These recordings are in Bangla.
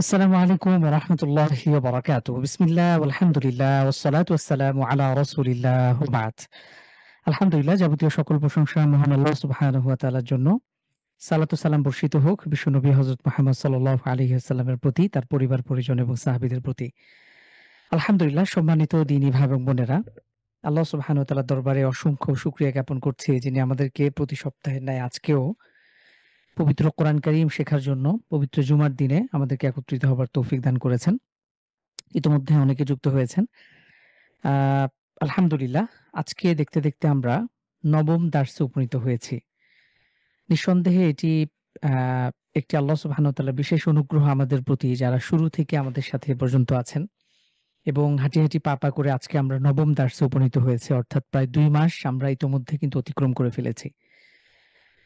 আসসালামু আলাইকুম ওয়া রাহমাতুল্লাহি ওয়া বারাকাতুহু। বিসমিল্লাহ ওয়ালহামদুলিল্লাহ ওয়াসসালাতু ওয়াসসালামু আলা রাসূলিল্লাহ ওয়া বা'দ। আলহামদুলিল্লাহ, যাবতীয় সকল প্রশংসা মহান আল্লাহ সুবহানাহু ওয়া তাআলার জন্য। সালাত ও সালাম বর্ষিত হোক বিশ্বনবী হযরত মুহাম্মদ সাল্লাল্লাহু আলাইহি ওয়াসাল্লামের প্রতি, তার পরিবার পরিজন এবং সাহাবীদের প্রতি। আলহামদুলিল্লাহ, সম্মানিত দ্বীনী ভাই এবং বোনেরা, আল্লাহ সুবহানাহু ওয়া তাআলার দরবারে অসংখ্য শুকরিয়া জ্ঞাপন করছি, যিনি আমাদেরকে প্রতি সপ্তাহের ন্যায় আজকেও পবিত্র কোরআন কারীম শেখার জন্য পবিত্র জুমার দিনে আমাদেরকে একত্রিত হবার তৌফিক দান করেছেন। ইতোমধ্যে অনেকে যুক্ত হয়েছেন। আ আলহামদুলিল্লাহ, আজকে দেখতে, দেখতে আমরা ৯ম দার্সে উপনীত হয়েছি। নিঃসন্দেহে এটি আ একটি আল্লাহ সুবহানাহু ওয়া তাআলার বিশেষ অনুগ্রহ আমাদের প্রতি, যারা শুরু থেকে আমাদের সাথে এ পর্যন্ত আছেন এবং হাঁটি, হাঁটি পা, পা করে আজকে আমরা ৯ম দার্সে উপনীত হয়েছি। অর্থাৎ প্রায় ২ মাস আমরা ইতোমধ্যে কিন্তু অতিক্রম করে ফেলেছি।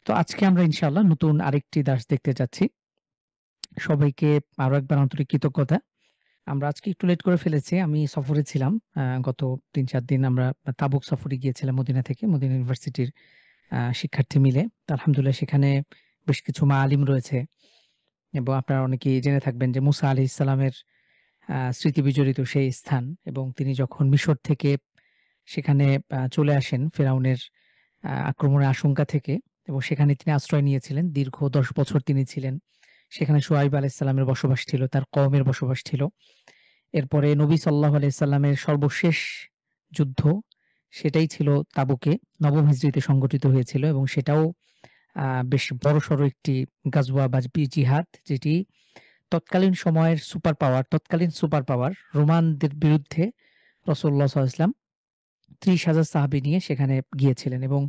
তো আজকে আমরা ইনশাআল্লাহ নতুন আরেকটি দার্স দেখতে যাচ্ছি। সবাইকে আরো একবার আন্তরিক কৃতজ্ঞতা। আমরা আজকে একটু লেট করে ফেলেছি। আমি সফরে ছিলাম। গত ৩-৪ দিন আমরা তাবুক সফরে গিয়েছিলাম মদিনা থেকে। মদিনা ইউনিভার্সিটির শিক্ষার্থী মিলে। তো আলহামদুলিল্লাহ, সেখানে বেশ কিছু মাআলিম রয়েছে এবং আপনারা অনেকেই জেনে থাকবেন যে মুসা আলাইহিস সালামের স্মৃতি বিজড়িত সেই স্থান, এবং তিনি যখন মিশর থেকে সেখানে চলে আসেন ফেরাউনের আক্রমণের আশঙ্কা থেকে, এবং সেখানে তিনি আশ্রয় নিয়েছিলেন। দীর্ঘ ১০ বছর তিনি ছিলেন। সেখানে শুআয়ব আলাইহিস সালামের বসবাস ছিল, তার কওমের বসবাস ছিল। এরপরে নবী সাল্লাল্লাহু আলাইহি সাল্লামের সর্বশেষ যুদ্ধ, সেটাই ছিল তাবুকে, ৯ম হিজরীতে সংগঠিত হয়েছিল, এবং সেটাও বেশ বড়সড় একটি গাজওয়া বা জিহাদ, যেটি তৎকালীন সুপার পাওয়ার রোমানদের বিরুদ্ধে রাসূলুল্লাহ সাল্লাল্লাহু আলাইহি ওয়াসাল্লাম ৩০,০০০ সাহাবী নিয়ে সেখানে গিয়েছিলেন, এবং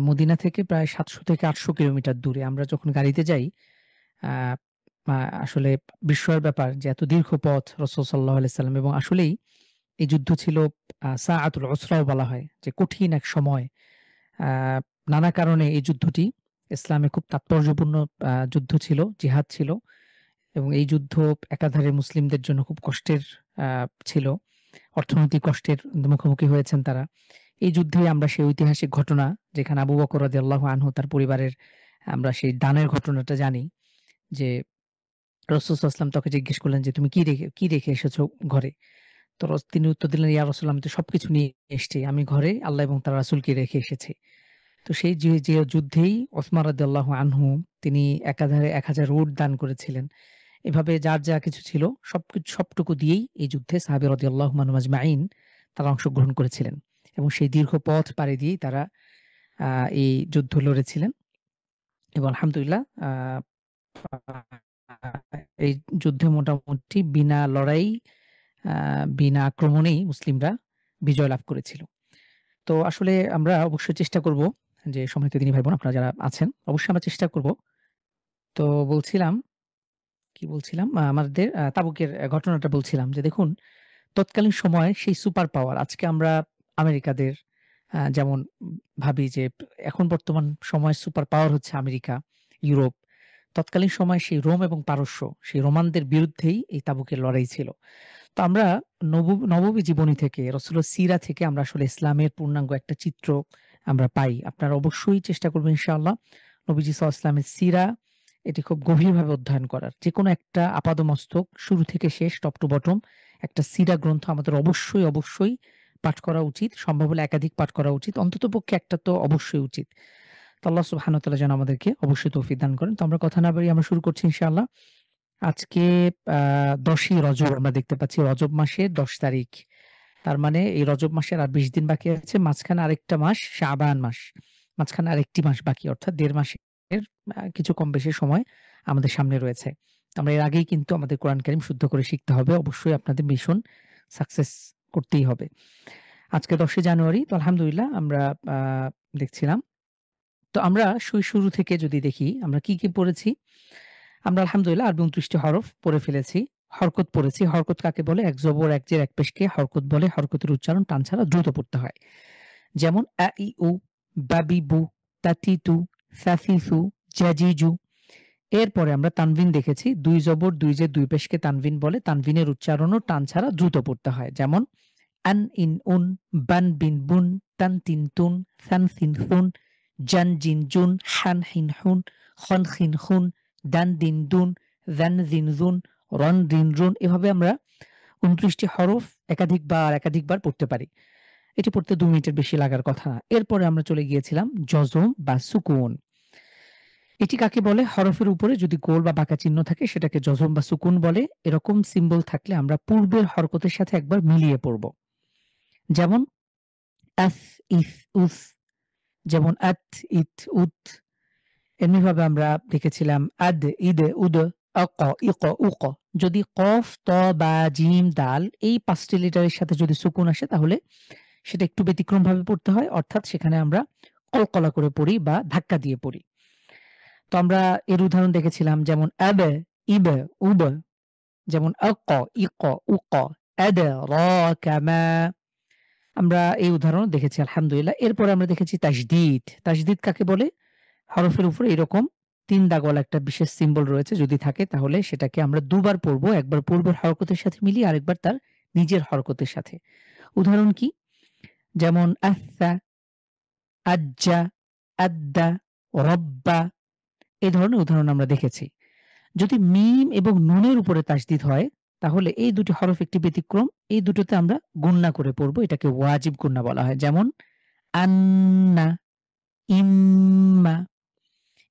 মদিনা থেকে প্রায় ৭০০ থেকে ৮০০ কিলোমিটার দূরে। আমরা যখন গাড়িতে যাই, আ মা আসলে বিস্ময়ের ব্যাপার যে এত দীর্ঘ পথ রাসূল সাল্লাল্লাহু আলাইহি সাল্লাম, এবং আসলেই এই যুদ্ধ ছিল সাআতুল উসরাও বলা হয়, যে কঠিন এক সময়। আ নানা কারণে এই যুদ্ধটি ইসলামে খুব তাৎপর্যপূর্ণ যুদ্ধ ছিল, জিহাদ ছিল, এবং এই যুদ্ধ একাধারে মুসলিমদের জন্য খুব কষ্টের আ ছিল। অর্থনৈতিক কষ্টের মুখোমুখি হয়েছেন তারা। এই যুদ্ধেই আমরা সেই ঐতিহাসিক ঘটনা, যেখানে আবু বকর রাদিয়াল্লাহু আনহু তার পরিবারের, আমরা সেই দানের ঘটনাটা জানি, যে রাসূল সাল্লাল্লাহু আলাইহি ওয়াসাল্লাম তাকে জিজ্ঞেস করলেন যে, "তুমি কি রেখে এসেছো ঘরে?" তো তিনি উত্তর দিলেন, "ইয়া রাসূলুল্লাহ, আমি তো সবকিছু নিয়ে এসেছি। আমি ঘরে আল্লাহ এবং তার রাসূলকে রেখে এসেছি।" তো সেই যে যুদ্ধেই ওসমান রাদিয়াল্লাহু আনহু তিনি একাধারে ১,০০০ উট দান করেছিলেন। এভাবে যার যা কিছু ছিল সবটুকু দিয়েই এই যুদ্ধে সাহাবা রাদিয়াল্লাহু আনহুম আজমাইন তারা অংশগ্রহণ করেছিলেন, এবং সেই দীর্ঘ পথ পাড়ি দিয়েই তারা আ এই যুদ্ধ লড়েছিলেন, এবং আলহামদুলিল্লাহ এই যুদ্ধে মোটামুটি বিনা লড়াই, আ বিনা আক্রমণেই মুসলিমরা বিজয় লাভ করেছিল। তো আসলে আমরা অবশ্যই চেষ্টা করব, যে সম্মানিত দিনী ভাই বোন আপনারা যারা আছেন, অবশ্যই আমরা চেষ্টা করব। তো বলছিলাম, কি বলছিলাম? আমাদের তাবুকের ঘটনাটা বলছিলাম, যে দেখুন, তৎকালীন সময়ে সেই সুপার পাওয়ার, আজকে আমরা আমেরিকাদের যেমন ভাবি যে এখন বর্তমান সময়ে সুপার পাওয়ার হচ্ছে আমেরিকা, ইউরোপ। তৎকালীন সময়ে সেই রোম এবং পারস্য, সেই রোমানদের বিরুদ্ধেই এই তাবুকের লড়াই ছিল। তো আমরা নববী জীবনী থেকে, রাসূলের সিরা থেকে আমরা আসলে ইসলামের পূর্ণাঙ্গ একটা চিত্র আমরা পাই। আপনারা অবশ্যই চেষ্টা করবেন ইনশাআল্লাহ নবীজি সাল্লাল্লাহু আলাইহি ওয়াসাল্লামের সিরা এটি খুব গভীরভাবে অধ্যয়ন করার। যেকোনো একটা আপাদমস্তক শুরু থেকে শেষ টপ টু বটম একটা সিরা গ্রন্থ আমাদের অবশ্যই, অবশ্যই পাঠ করা উচিত। সম্ভব হলে একাধিক পাঠ করা উচিত। অন্ততপক্ষে একটা তো অবশ্যই উচিত। তো আল্লাহ সুবহানাহু ওয়া তাআলা যেন আমাদেরকে অবশ্যই তৌফিক দান করেন। তো আমরা কথা না বাড়িয়ে আমরা শুরু করছি ইনশাআল্লাহ। আজকে আ ১০ই রজব আমরা দেখতে পাচ্ছি, রজব মাসের ১০ তারিখ। তার মানে এই রজব মাসের আর ২০ দিন বাকি আছে। মাঝখানে আরেকটা মাস শাবান মাস। মাঝখানে আরেকটি মাস বাকি, অর্থাৎ ১.৫ মাসের কিছু কম বেশি সময় আমাদের সামনে রয়েছে। আমরা এর আগেই কিন্তু আমাদের কোরআন কারীম শুদ্ধ করে শিখতে হবে। অবশ্যই আপনাদের মিশন সাকসেস করতেই হবে। আজকে ১০ই জানুয়ারি। তো আলহামদুলিল্লাহ আমরা আ দেখছিলাম। তো আমরা শুরু থেকে যদি দেখি আমরা কি, কি পড়েছি? আমরা আলহামদুলিল্লাহ আরবি ২৯ টি হরফ পড়ে ফেলেছি। হরকত পড়েছি। হরকত কাকে বলে? এক জবর, এক জের, এক পেশকে হরকত বলে। হরকতের উচ্চারণ টান ছাড়া দ্রুত পড়তে হয়। যেমন আ, ই, উ, বাবিবু, তাতিতু, সাফিফু, জাজিজু। এরপরে আমরা তানভিন দেখেছি। ২ জবর, ২ জের, ২ পেশকে তানভিন বলে। তানভিনের উচ্চারণও টান ছাড়া দ্রুত পড়তে হয়। যেমন আন, ইন, উন, বান, বিন, বুন, তান, তিন, তুন, সান, সিন, সুন, জান, জিন, জুন, হান, হিন, হুন, খন, খিন, খুন, দান, দিন, দুন, যান, জিন, জুন, রন, রিন, রুন এভাবে আমরা ২৯টি হরফ একাধিকবার পড়তে পারি। এটি পড়তে ২ মিনিটের বেশি লাগার কথা না। এরপরে আমরা চলে গিয়েছিলাম জজম বা সুকুন। এটি কাকে বলে? হরফের উপরে যদি গোল বা বাঁকা চিহ্ন থাকে সেটাকে জজম বা সুকুন বলে। এরকম সিম্বল থাকলে আমরা পূর্বের হরকতের সাথে একবার মিলিয়ে পড়ব। যেমন আস, ইস, উস, যেমন আত, ইত, উত। এমনিভাবে আমরা দেখেছিলাম আদ, ইদ, উদ, আক, ইক, উক। যদি কফ, ত, বা, জিম, দাল এই ৫ টি লেটারের সাথে যদি সুকুন আসে তাহলে সেটা একটু ব্যতিক্রমভাবে পড়তে হয়। অর্থাৎ সেখানে আমরা কলকলা করে পড়ি বা ধাক্কা দিয়ে পড়ি। তো আমরা এর উদাহরণ দেখেছিলাম যেমন আব, ইব, উব, যেমন আক, ইক, উক, আদ, র, কামা। আমরা এই উদাহরণ দেখেছি আলহামদুলিল্লাহ। এরপরে আমরা দেখেছি তাসদিদ। তাসদিদ কাকে বলে? হরফের উপরে এরকম ৩ দাগওয়ালা একটা বিশেষ সিম্বল রয়েছে যদি থাকে তাহলে সেটাকে আমরা দুবার পড়ব। একবার পূর্বের হরকতের সাথে মিলিয়ে আরেকবার তার নিজের হরকতের সাথে। উদাহরণ কি? যেমন আস্সা, আজ্জা, আদ্দা, রব্বা এই ধরনের উদাহরণ আমরা দেখেছি। যদি মিম এবং নুনের উপরে তাসদিদ হয় তাহলে এই দুটি হরফ একটি ব্যতিক্রম। এই দুটোতে আমরা গুণনা করে পড়ব। এটাকে ওয়াজিব গুণনা বলা হয়। যেমন আন্না, ইম্মা,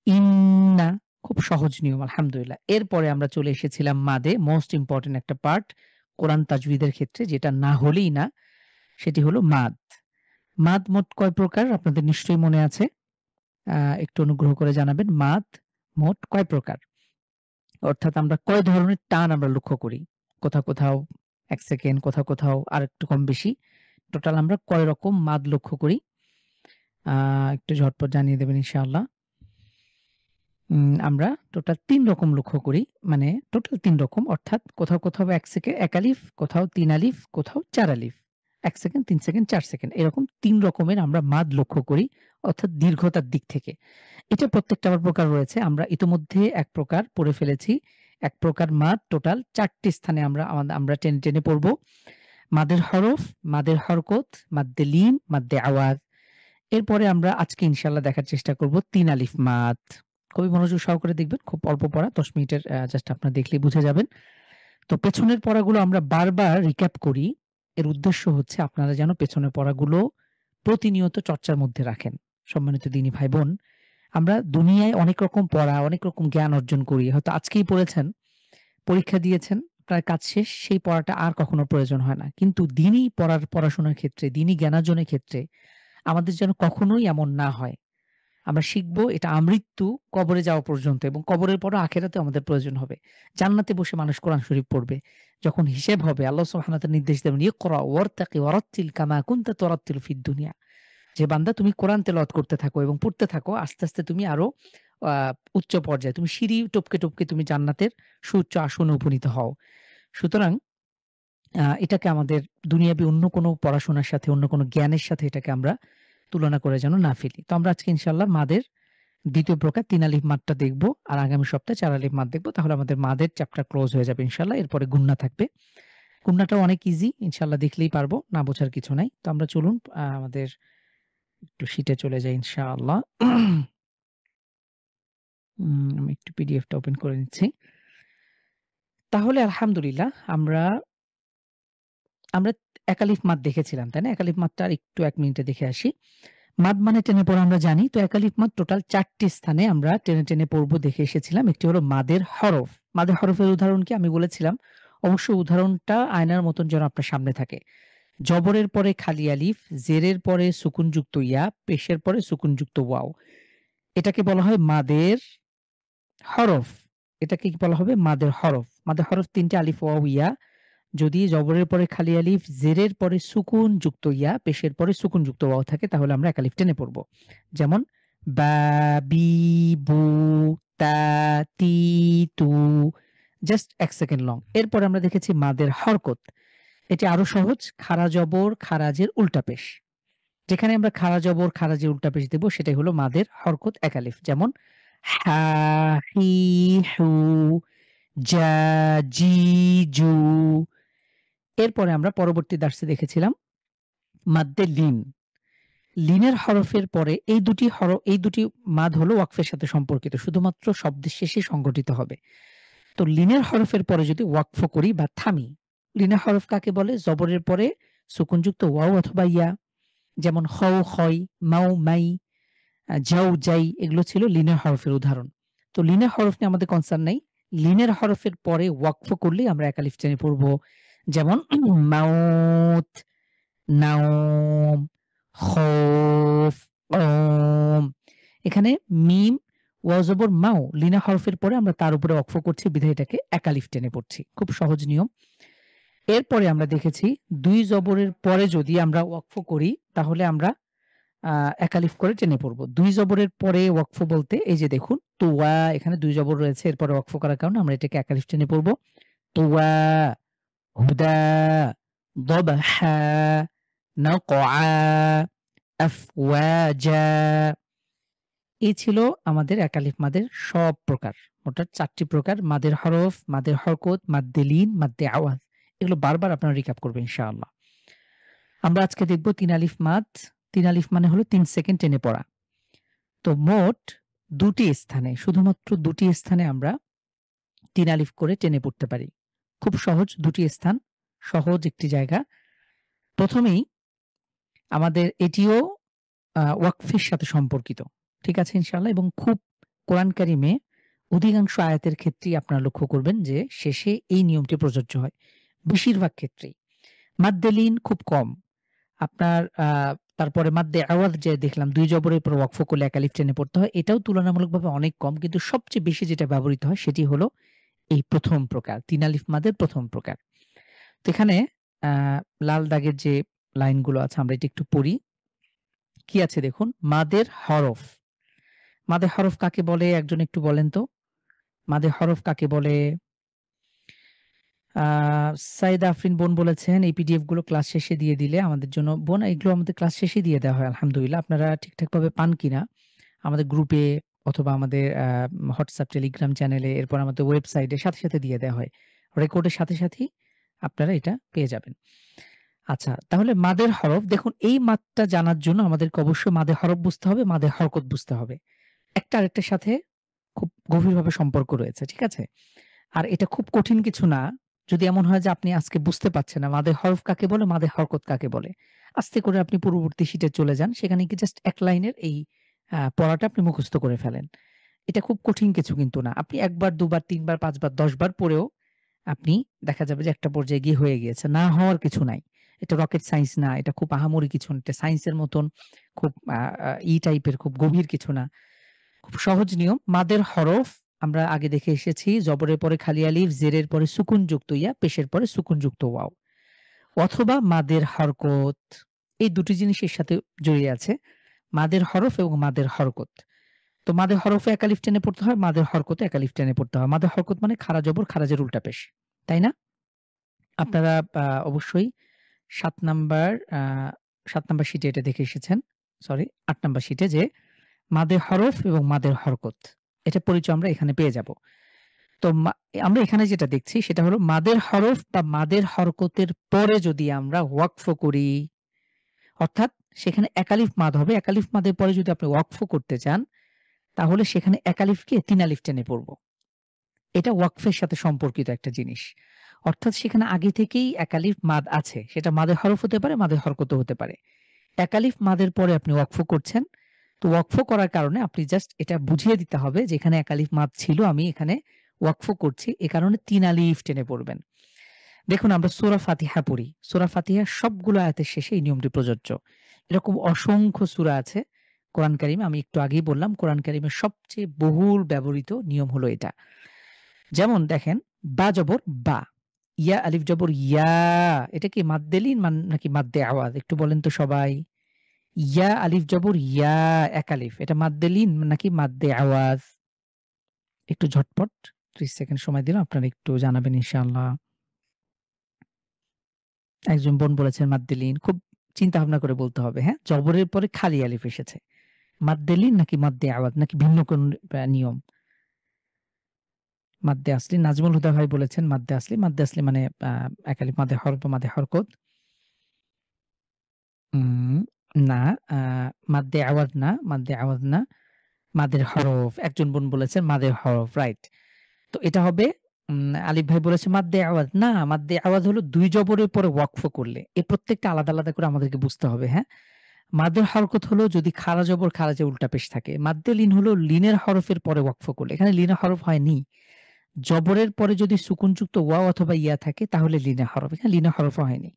ইন্না খুব সহজ নিয়ম আলহামদুলিল্লাহ। এরপরে আমরা চলে এসেছিলাম মাদে, মোস্ট ইম্পোর্টেন্ট একটা পার্ট কোরআন তাজউইদের ক্ষেত্রে যেটা না হলেই না, সেটি হলো মাদ। মাদ মোট কয় প্রকার আপনাদের নিশ্চয়ই মনে আছে? একটু অনুগ্রহ করে জানাবেন মাদ মোট কয় প্রকার? অর্থাৎ আমরা কয় ধরনের টান আমরা লক্ষ্য করি? কোথাও ১ সেকেন্ড, কোথাও আরেকটু কম বেশি। টোটাল আমরা কয় রকম মাদ লক্ষ্য করি? একটু ঝটপট জানিয়ে দেবেন ইনশাআল্লাহ। আমরা টোটাল ৩ রকম লক্ষ্য করি। মানে টোটাল ৩ রকম অর্থাৎ কোথাও ১ আলিফ, কোথাও ৩ আলিফ, কোথাও ৪ আলিফ। ১ সেকেন্ড, ৩ সেকেন্ড, ৪ সেকেন্ড এরকম ৩ রকমের আমরা মাদ লক্ষ্য করি অর্থাৎ দীর্ঘতার দিক থেকে। এটা প্রত্যেকটা আবার প্রকার রয়েছে। আমরা ইতোমধ্যে ১ প্রকার পড়ে ফেলেছি। ১ প্রকার মাদ টোটাল ৪ টি স্থানে আমরা টেনে পড়ব। মাদের হরফ, মাদের হরকত, মাদ্দে লিন, মাদ্দে আওয়াজ। এরপরে আমরা আজকে ইনশাআল্লাহ দেখার চেষ্টা করব ৩ আলিফ মাদ। খুবই মনোযোগ সহকারে দেখবেন। খুব অল্প পড়া ১০ মিনিটের জাস্ট আপনারা দেখলেই বুঝে যাবেন। তো পেছনের পড়াগুলো আমরা বারবার রিক্যাপ করি। এর উদ্দেশ্য হচ্ছে আপনারা যেন পেছনের পড়াগুলো প্রতিনিয়ত চর্চার মধ্যে রাখেন। সম্মানিত দিনী ভাই-বোন, আমরা দুনিয়ায় অনেক রকম পড়া, অনেক রকম জ্ঞান অর্জন করি। হয়তো আজকেই পড়েছেন, পরীক্ষা দিয়েছেন, আপনার কাজ শেষ, সেই পড়াটা আর কখনো প্রয়োজন হয় না। কিন্তু দিনই পড়াশোনার ক্ষেত্রে, দিনই জ্ঞানার্জনের ক্ষেত্রে আমাদের যেন কখনোই এমন না হয়। আমরা শিখব এটা আমৃত্যু কবরে যাওয়া পর্যন্ত এবং কবরের পরও আখিরাতেও আমাদের প্রয়োজন হবে। জান্নাতে বসে মানুষ কোরআন শরীফ পড়বে। যখন হিসেব হবে আল্লাহ সুবহানাহু ওয়া তাআলা নির্দেশ দেবেন, "ইকরা ওয়ারতাকি ওয়ারাত্তিল কামা কুনতা তুরাত্তিলু ফিদ দুনিয়া।" যে বান্দা তুমি কোরআন তেলাওয়াত করতে থাকো এবং পড়তে থাকো। আস্তে তুমি আরো আ উচ্চ পর্যায়ে তুমি সিঁড়ি টপকে তুমি জান্নাতের সুউচ্চ আসনে উপনীত হও। সুতরাং এটাকে আমাদের দুনিয়াবী অন্য কোনো পড়াশোনার সাথে, অন্য কোনো জ্ঞানের সাথে এটাকে আমরা তুলনা করে যেন না ফেলি। তো আমরা আজকে ইনশাআল্লাহ মাদের ২য় প্রকার ৩ আলিফ মাদটা দেখব। আর আগামী সপ্তাহে ৪ আলিফ মাদ দেখব। তাহলে আমাদের মাদের চ্যাপ্টার ক্লোজ হয়ে যাবে ইনশাআল্লাহ। এরপরে গুন্না থাকবে। গুন্নাটাও অনেক ইজি। ইনশাআল্লাহ দেখলেই পারবো। না বোঝার কিছু নাই। তো আমরা চলুন আমাদের একটু শিটে চলে যাই ইনশাআল্লাহ। আমি একটু পিডিএফটা ওপেন করে নিচ্ছি। তাহলে আলহামদুলিল্লাহ আমরা এক আলিফ মাদ দেখেছিলাম, তাই না? এক আলিফ মাদটা আরেকটু ১ মিনিটে দেখে আসি। মাদ মানে টেনে পড়া আমরা জানি। তো এক আলিফ মাদ টোটাল ৪ টি স্থানে আমরা টেনে পড়ব দেখে এসেছিলাম। একটি হলো মাদের হরফ। মাদের হরফের উদাহরণ কি? আমি বলেছিলাম অবশ্যই উদাহরণটা আয়নার মতন যেন আপনার সামনে থাকে। জবরের পরে খালি আলিফ, জেরের পরে সুকুনযুক্ত ইয়া, পেশের পরে সুকুনযুক্ত ওয়াও। এটাকে বলা হয় মাদের হরফ। এটাকে কি বলা হবে? মাদের হরফ। মাদের হরফ ৩ টে আলিফ, ওয়াও, ইয়া। যদি জবরের পরে খালি আলিফ, জেরের পরে সুকুন যুক্ত ইয়া, পেশের পরে সুকুন যুক্ত ওয়াও থাকে তাহলে আমরা এক আলিফ টেনে পড়ব। যেমন বা, বি, বু, তা, তি, তু। Just ১ second long. এরপরে আমরা দেখেছি মাদের হরকত। এটি আরো সহজ। খাড়া জবর, খারাজের উল্টা পেশ। যেখানে আমরা খাড়া জবর, খারাজের উল্টা পেশ দেব সেটাই হলো মাদের হরকত ১ আলিফ। যেমন হা, হি, হু, যা, জি, জু। এরপরে আমরা পরবর্তী দার্সে দেখেছিলাম মাদ্দে লিন। লিনের হরফের পরে এই দুটি মাদ হলো ওয়াকফের সাথে সম্পর্কিত। শুধুমাত্র শব্দের শেষে সংঘটিত হবে। তো লিনের হরফের পরে যদি ওয়াকফ করি বা থামি, লিনের হরফ কাকে বলে? জবরের পরে সুকুনযুক্ত ওয়াও অথবা ইয়া, যেমন হও হয়, মাও মাই, যাও যাই, এগুলো ছিল লিনের হরফের উদাহরণ। তো লিনের হরফ নিয়ে আমাদের কনসার্ন নাই। লিনের হরফের পরে ওয়াকফ করলেই আমরা একালিফ টেনে পড়ব। যেমন মাউত, নাওম, খৌফ, কওম। এখানে মিম, ওয়াও জবর মাও, লিনা হরফের পরে আমরা তার উপরে ওয়াকফ করছি বিধায় এটাকে একালিফ টেনে পড়ছি। খুব সহজ নিয়ম। এরপরে আমরা দেখেছি ২ জবরের পরে যদি আমরা ওয়াকফ করি তাহলে আমরা একালিফ করে টেনে পড়ব। ২ জবরের পরে ওয়াকফ বলতে এই যে দেখুন তুওয়া, এখানে ২ জবর রয়েছে, এরপরে ওয়াকফ করার কারণে আমরা এটাকে একালিফ টেনে পড়ব। তুওয়া, হুদা, দবহা, নাকআ, আফওয়াজা। এই ছিল আমাদের একালিফ মাদের সব প্রকার। মোট ৪ টি প্রকার: মাদের হরফ, মাদের হরকত, মাদ্দে লিন, মাদ্দে আওয়াজ। এগুলো বারবার আপনারা রিক্যাপ করবেন ইনশাআল্লাহ। আমরা আজকে দেখব ৩ আলিফ মাদ। ৩ আলিফ মানে হলো ৩ সেকেন্ড টেনে পড়া। তো মোট ২ টি স্থানে, শুধুমাত্র ২ টি স্থানে আমরা ৩ আলিফ করে টেনে পড়তে পারি। খুব সহজ ২ টি স্থান, সহজ একটি জায়গা। প্রথমেই আমাদের এটিও ওয়াকফের সাথে সম্পর্কিত। ঠিক আছে ইনশাআল্লাহ? এবং খুব কোরআন কারিমে অধিকাংশ আয়াতের ক্ষেত্রেই আপনারা লক্ষ্য করবেন যে শেষে এই নিয়মটি প্রযোজ্য হয়। বেশিরভাগ ক্ষেত্রেই। মাদ্দে লিন খুব কম। আপনার তারপরে মাদ্দে আওয়াজ যে দেখলাম ২ জবরের উপর ওয়াকফ করলে এক আলিফ টেনে পড়তে হয়। এটাও তুলনামূলকভাবে অনেক কম। কিন্তু সবচেয়ে বেশি যেটা ব্যবহৃত হয় সেটি হলো এই ১ম প্রকার, ৩ আলিফ মাদের ১ম প্রকার। তো এখানে আ লাল দাগের যে লাইনগুলো আছে আমরা এটা একটু পড়ি। কি আছে দেখুন? মাদের হরফ। মাদের হরফ কাকে বলে একজন একটু বলেন তো? মাদের হরফ কাকে বলে? আ সাইদা আফরিন বোন বলেছেন, এই পিডিএফ গুলো ক্লাস শেষে দিয়ে দিলে আমাদের জন্য। বোন, এগুলো আমাদের ক্লাস শেষেই দিয়ে দেওয়া হয় আলহামদুলিল্লাহ। আপনারা ঠিকঠাকভাবে পান কিনা আমাদের গ্রুপে অথবা আমাদের হোয়াটসঅ্যাপ, টেলিগ্রাম চ্যানেলে, এরপর আমাদের ওয়েবসাইটে সাথে, সাথে দিয়ে দেওয়া হয়। রেকর্ডের সাথে, সাথেই আপনারা এটা পেয়ে যাবেন। আচ্ছা, তাহলে মাদের হরফ দেখুন, এই মাদটা জানার জন্য আমাদেরকে অবশ্যই মাদের হরফ বুঝতে হবে, মাদের হরকত বুঝতে হবে। একটা আরেকটার সাথে খুব গভীরভাবে সম্পর্ক রয়েছে। ঠিক আছে? আর এটা খুব কঠিন কিছু না। যদি এমন হয় যে আপনি আজকে বুঝতে পারছেন না মাদের হরফ কাকে বলে, মাদের হরকত কাকে বলে। আস্তে করে আপনি পূর্ববর্তী শিটে চলে যান। সেখানে কি জাস্ট ১ লাইনের এই পড়াটা আপনি মুখস্থ করে ফেলেন। এটা খুব কঠিন কিছু কিন্তু না। আপনি ১ বার, ২ বার, ৩ বার, ৫ বার, ১০ বার পড়েও আপনি দেখা যাবে যে একটা পর্যায়ে গিয়ে হয়ে গিয়েছে। না হওয়ার কিছু নাই। এটা রকেট সায়েন্স না। এটা খুব আহামরি কিছু না। এটা সায়েন্সের মতন খুব আ আ টাইপের খুব গভীর কিছু না। খুব সহজ নিয়ম। মাদের হরফ আমরা আগে দেখে এসেছি। জবরের পরে খালি আলিফ, জেরের পরে সুকুনযুক্ত ইয়া, পেশের পরে সুকুনযুক্ত ওয়াও। অথবা মাদের হরকত। এই ২ টি জিনিস এর সাথে জড়িয়ে আছে। মাদের হরফ এবং মাদের হরকত। তো মাদের হরফে এক আলিফ টেনে পড়তে হয়, মাদের হরকতে এক আলিফ টেনে পড়তে হয়। মাদের হরকত মানে খাড়া জবর, খারাজের উল্টা পেশ। তাই না? আপনারা অবশ্যই ৭ নাম্বার ৭ নাম্বার শিটে এটা দেখে এসেছেন। সরি ৮ নাম্বার শিটে যে মাদের হরফ এবং মাদের হরকত। এটার পরিচয় আমরা এখানে পেয়ে যাব। তো আমরা এখানে যেটা দেখছি সেটা হলো মাদের হরফ বা মাদের হরকতের পরে যদি আমরা ওয়াকফ করি, অর্থাৎ সেখানে এক আলিফ মাদ হবে। এক আলিফ মাদের পরে যদি আপনি ওয়াকফ করতে চান, তাহলে সেখানে এক আলিফকে ৩ আলিফ টেনে পড়ব। এটা ওয়াকফের সাথে সম্পর্কিত একটা জিনিস। অর্থাৎ সেখানে আগে থেকেই এক আলিফ মাদ আছে। সেটা মাদের হরফ হতে পারে, মাদের হরকতও হতে পারে। এক আলিফ মাদের পরে আপনি ওয়াকফ করছেন। তো ওয়াকফ করার কারণে আপনি জাস্ট এটা বুঝিয়ে দিতে হবে যে এখানে এক আলিফ মাদ ছিল, আমি এখানে ওয়াকফ করছি। এ কারণে ৩ আলিফ টেনে পড়বেন। দেখুন আমরা সূরা ফাতিহা পড়ি। সূরা ফাতিহার সবগুলো আয়াতের শেষে এই নিয়মটি প্রযোজ্য। এরকম অসংখ্য সূরা আছে কোরআন কারিমে। আমি একটু আগেই বললাম কোরআন কারিমের সবচেয়ে বহুল ব্যবহৃত নিয়ম হলো এটা। যেমন দেখেন বা জবর বা, ইয়া আলিফ জবর ইয়া, এটা কি মাদ্দে লিন নাকি মাদ্দে আওয়াজ? একটু বলেন তো সবাই। ইয়া আলিফ জবর ইয়া, এক আলিফ। এটা মাদ্দে লিন নাকি মাদ্দে আওয়াজ? একটু ঝটপট ৩০ সেকেন্ড সময় দিলাম। আপনারা একটু জানাবেন ইনশাআল্লাহ। একজন বোন বলেছেন মাদ্দে লিন। খুব চিন্তা ভাবনা করে বলতে হবে, হ্যাঁ? জবরের পরে খালি আলিফ এসেছে। মাদ্দে লিন নাকি মাদ্দে আওয়াজ নাকি ভিন্ন কোন নিয়ম? মাদ্দে আসলি। নাজমুল হুদা ভাই বলেছেন মাদ্দে আসলি। মাদ্দে আসলি মানে এক আলিফ মাদ্দে হরফ বা মাদ্দে হরকত। উম না, আ মাদ্দে আওয়াজ না, মাদ্দে আওয়াজ না। মাদের হরফ। একজন বোন বলেছেন মাদের হরফ, রাইট। তো এটা হবে আলিফ ভাই বলেছে মাদ্দে আওয়াজ। না, মাদ্দে আওয়াজ হলো ২ জবরের পরে ওয়াকফ করলে। এই প্রত্যেকটা আলাদা, আলাদা করে আমাদেরকে বুঝতে হবে, হ্যাঁ? মাদ্দের হরকত হলো যদি খাড়া জবর খাড়া যে উল্টা পেশ থাকে। মাদ্দে লিন হলো লিনের হরফের পরে ওয়াকফ করলে। এখানে লিনের হরফ হয়নি। জবরের পরে যদি সুকুনযুক্ত ওয়াও অথবা ইয়া থাকে তাহলে লিনের হরফ। এখানে লিনের হরফও হয়নি।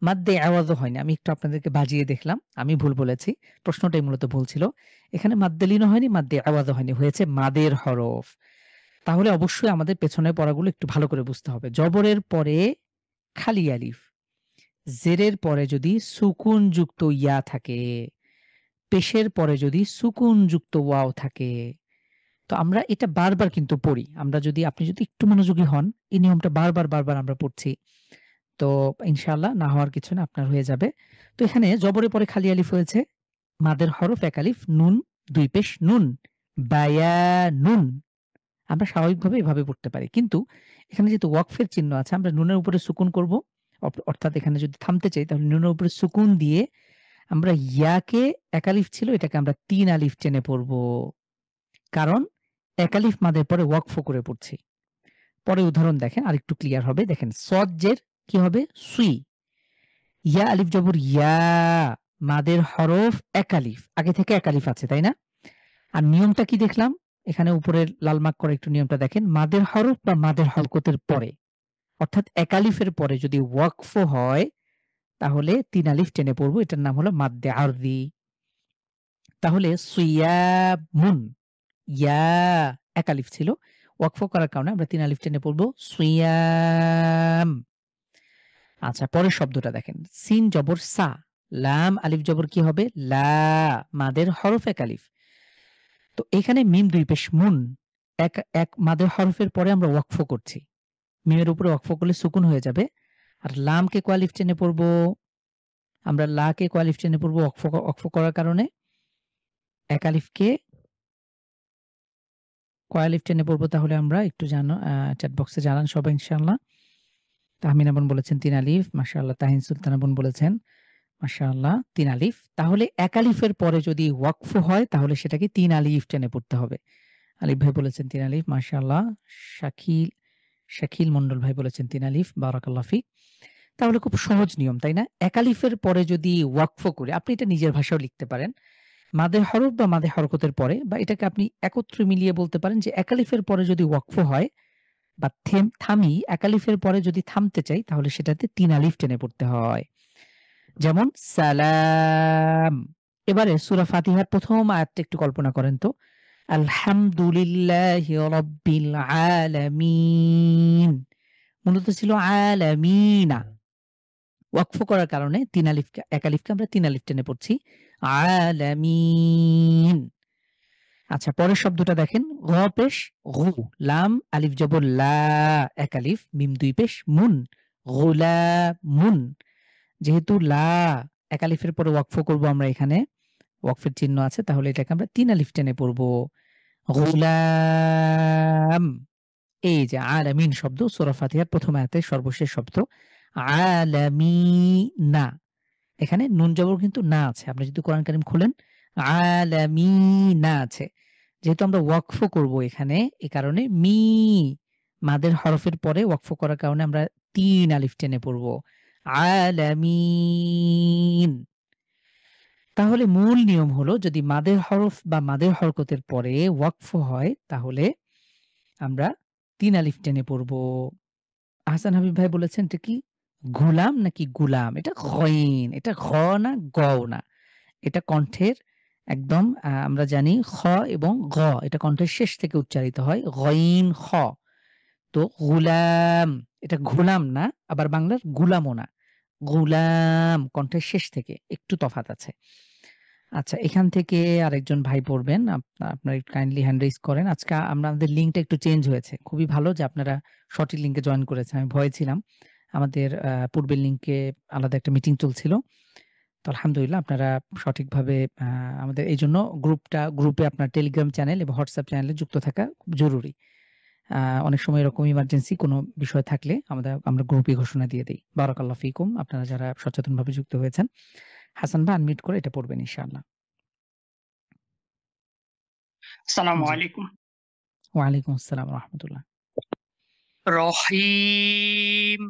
মাদ্দে আওয়াজও হয়নি। আমি একটু আপনাদেরকে বাজিয়ে দেখলাম। আমি ভুল বলেছি। প্রশ্নটাই মূলত ভুল ছিল। এখানে মাদ্দে লিনও হয়নি, মাদ্দে আওয়াজও হয়নি। হয়েছে মাদের হরফ। তাহলে অবশ্যই আমাদের পেছনের পড়াগুলো একটু ভালো করে বুঝতে হবে। জবরের পরে খালি আলিফ। জেরের পরে যদি সুকুনযুক্ত ইয়া থাকে, পেশের পরে যদি সুকুনযুক্ত ওয়াও থাকে, তো আমরা এটা বারবার কিন্তু পড়ি। আপনি যদি একটু মনোযোগী হন, এই নিয়মটা বারবার আমরা পড়ছি। তো ইনশাআল্লাহ না হওয়ার কিছু না, আপনার হয়ে যাবে। তো এখানে জবরের পরে খালি আলিফ হয়েছে। মাদের হরফ এক আলিফ, নুন ২ পেশ নুন, বায়ানুন। আমরা স্বাভাবিকভাবে এভাবে পড়তে পারি। কিন্তু এখানে যেহেতু ওয়াকফের চিহ্ন আছে, আমরা নুনের উপরে সুকুন করব। অর্থাৎ এখানে যদি থামতে চাই তাহলে নুনের উপরে সুকুন দিয়ে আমরা ইয়াকে এক আলিফ ছিল, এটাকে আমরা ৩ আলিফ টেনে পড়ব। কারণ এক আলিফ মাদের পরে ওয়াকফ করে পড়ছি। পরে উদাহরণ দেখেন আরেকটু ক্লিয়ার হবে। দেখেন সদ জের কি হবে? সুই। ইয়া আলিফ জবর ইয়া, মাদের হরফ এক আলিফ। আগে থেকে এক আলিফ আছে, তাই না? আর নিয়মটা কি দেখলাম? এখানে উপরের লাল মার্ক করা একটু নিয়মটা দেখেন। মাদের হরফ বা মাদের হরকতের পরে, অর্থাৎ এক আলিফের পরে যদি ওয়াকফ হয় তাহলে ৩ আলিফ টেনে পড়বো। এটার নাম হলো মাদ্দে আরদি। তাহলে সুইয়ামুন, ইয়া এক আলিফ ছিল। ওয়াকফ করার কারণে আমরা ৩ আলিফ টেনে পড়বো সুইয়াম। আচ্ছা, পরের শব্দটা দেখেন। সিন জবর সা, লাম আলিফ জবর কি হবে? লা, মাদের হরফ এক আলিফ। তো এখানে মিম ২ পেশ মুন, এক মাদের হরফের পরে আমরা ওয়াকফ করছি। মিমের উপরে ওয়াকফ করলে সুকুন হয়ে যাবে। আর লামকে কয় আলিফ টেনে পড়বো? আমরা লাকে কয় আলিফ টেনে পড়বো ওয়াকফ করার কারণে? এক আলিফকে কয় আলিফ টেনে পড়বো তাহলে আমরা একটু চ্যাট বক্সে জানান সবাই ইনশাআল্লাহ। তাহমিনা বোন বলেছেন ৩ আলিফ। মাশাআল্লাহ। তাহিন সুলতানা বোন বলেছেন মাশাআল্লাহ ৩ আলিফ। তাহলে এক আলিফের পরে যদি ওয়াকফ হয় তাহলে সেটাকে ৩ আলিফ টেনে পড়তে হবে। আলিফ ভাই বলেছেন ৩ আলিফ। মাশাআল্লাহ। শাকিল মন্ডল ভাই বলেছেন ৩ আলিফ। বারাকাল্লাহ ফিক। তাহলে খুব সহজ নিয়ম, তাই না? এক আলিফের পরে যদি ওয়াকফ করি, আপনি এটা নিজের ভাষায়ও লিখতে পারেন। মাদের হরফ বা মাদের হরকতের পরে, বা এটাকে আপনি একত্রে মিলিয়ে বলতে পারেন যে এক আলিফের পরে যদি ওয়াকফ হয় বা থামি, এক আলিফের পরে যদি থামতে চাই তাহলে সেটাতে ৩ আলিফ টেনে পড়তে হয়। যেমন সালাম। এবারে সূরা ফাতিহার ১ম আয়াতটা একটু কল্পনা করেন তো। আলহামদুলিল্লাহি রাব্বিল আলামিন। মূলত ছিল আলামিনা। ওয়াকফ করার কারণে ৩ আলিফকে এক আলিফকে আমরা ৩ আলিফ টেনে পড়ছি। আলামিন। আচ্ছা, পরের শব্দটা দেখেন। গ পেশ গু, লাম আলিফ জবর লা এক আলিফ, মিম ২ পেশ মুন, গুলামুন। যেহেতু লা এক আলিফের পরে ওয়াকফ করব আমরা, এখানে ওয়াকফের চিহ্ন আছে, তাহলে এটাকে আমরা ৩ আলিফ টেনে পড়ব। গুলাম। এই যে আলামিন শব্দ সূরা ফাতিহার ১ম আয়াতের সর্বশেষ শব্দ আলামিনা। এখানে নুন জবর কিন্তু না আছে। আপনি যদি কোরআন কারীম খোলেন আলামিনা আছে। যেহেতু আমরা ওয়াকফ করব এখানে, এ কারণে মাদের হরফের পরে ওয়াকফ করার কারণে আমরা ৩ আলিফ টেনে পড়ব। আলামিন। তাহলে মূল নিয়ম হলো যদি মাদের হরফ বা মাদের হরকতের পরে ওয়াকফ হয় তাহলে আমরা ৩ আলিফ টেনে পড়ব। আহসান হাবিব ভাই বলেছেন এটা কি? গুলাম নাকি গুলাম? এটা গইন। এটা ঘ না, গও না। এটা কণ্ঠের একদম আমরা জানি খ এবং গ, এটা কণ্ঠের শেষ থেকে উচ্চারিত হয়। গইন খ। তো গুলাম, এটা ঘুলাম না, আবার বাংলার গুলামও না। গুলাম কণ্ঠের শেষ থেকে একটু তফাৎ আছে। আচ্ছা, এখান থেকে আরেকজন ভাই পড়বেন। আপনারা একটু কাইন্ডলি হ্যান্ড রেইজ করেন। আজকে আমাদের লিঙ্কটা একটু চেঞ্জ হয়েছে। খুবই ভালো যে আপনারা সঠিক লিঙ্কে জয়েন করেছেন। আমি ভয়ে ছিলাম। আমাদের পূর্বের লিঙ্কে আলাদা একটা মিটিং চলছিল। তো আলহামদুলিল্লাহ আপনারা সঠিকভাবে আমাদের এইজন্য গ্রুপে আপনার টেলিগ্রাম চ্যানেল এবং হোয়াটসঅ্যাপ চ্যানেলে যুক্ত থাকা খুব জরুরি। অনেক সময় এরকম ইমার্জেন্সি কোনো বিষয় থাকলে আমরা গ্রুপে ঘোষণা দিয়ে দেই। বারাকাল্লাহু ফিকুম। আপনারা যারা সচেতনভাবে যুক্ত হয়েছেন। হাসান ভাই আনমিউট করে এটা পড়বেন ইনশাআল্লাহ। আসসালামু জি। আলাইকুম। ওয়ালাইকুম আসসালাম ওয়া রাহমাতুল্লাহ। রহিম।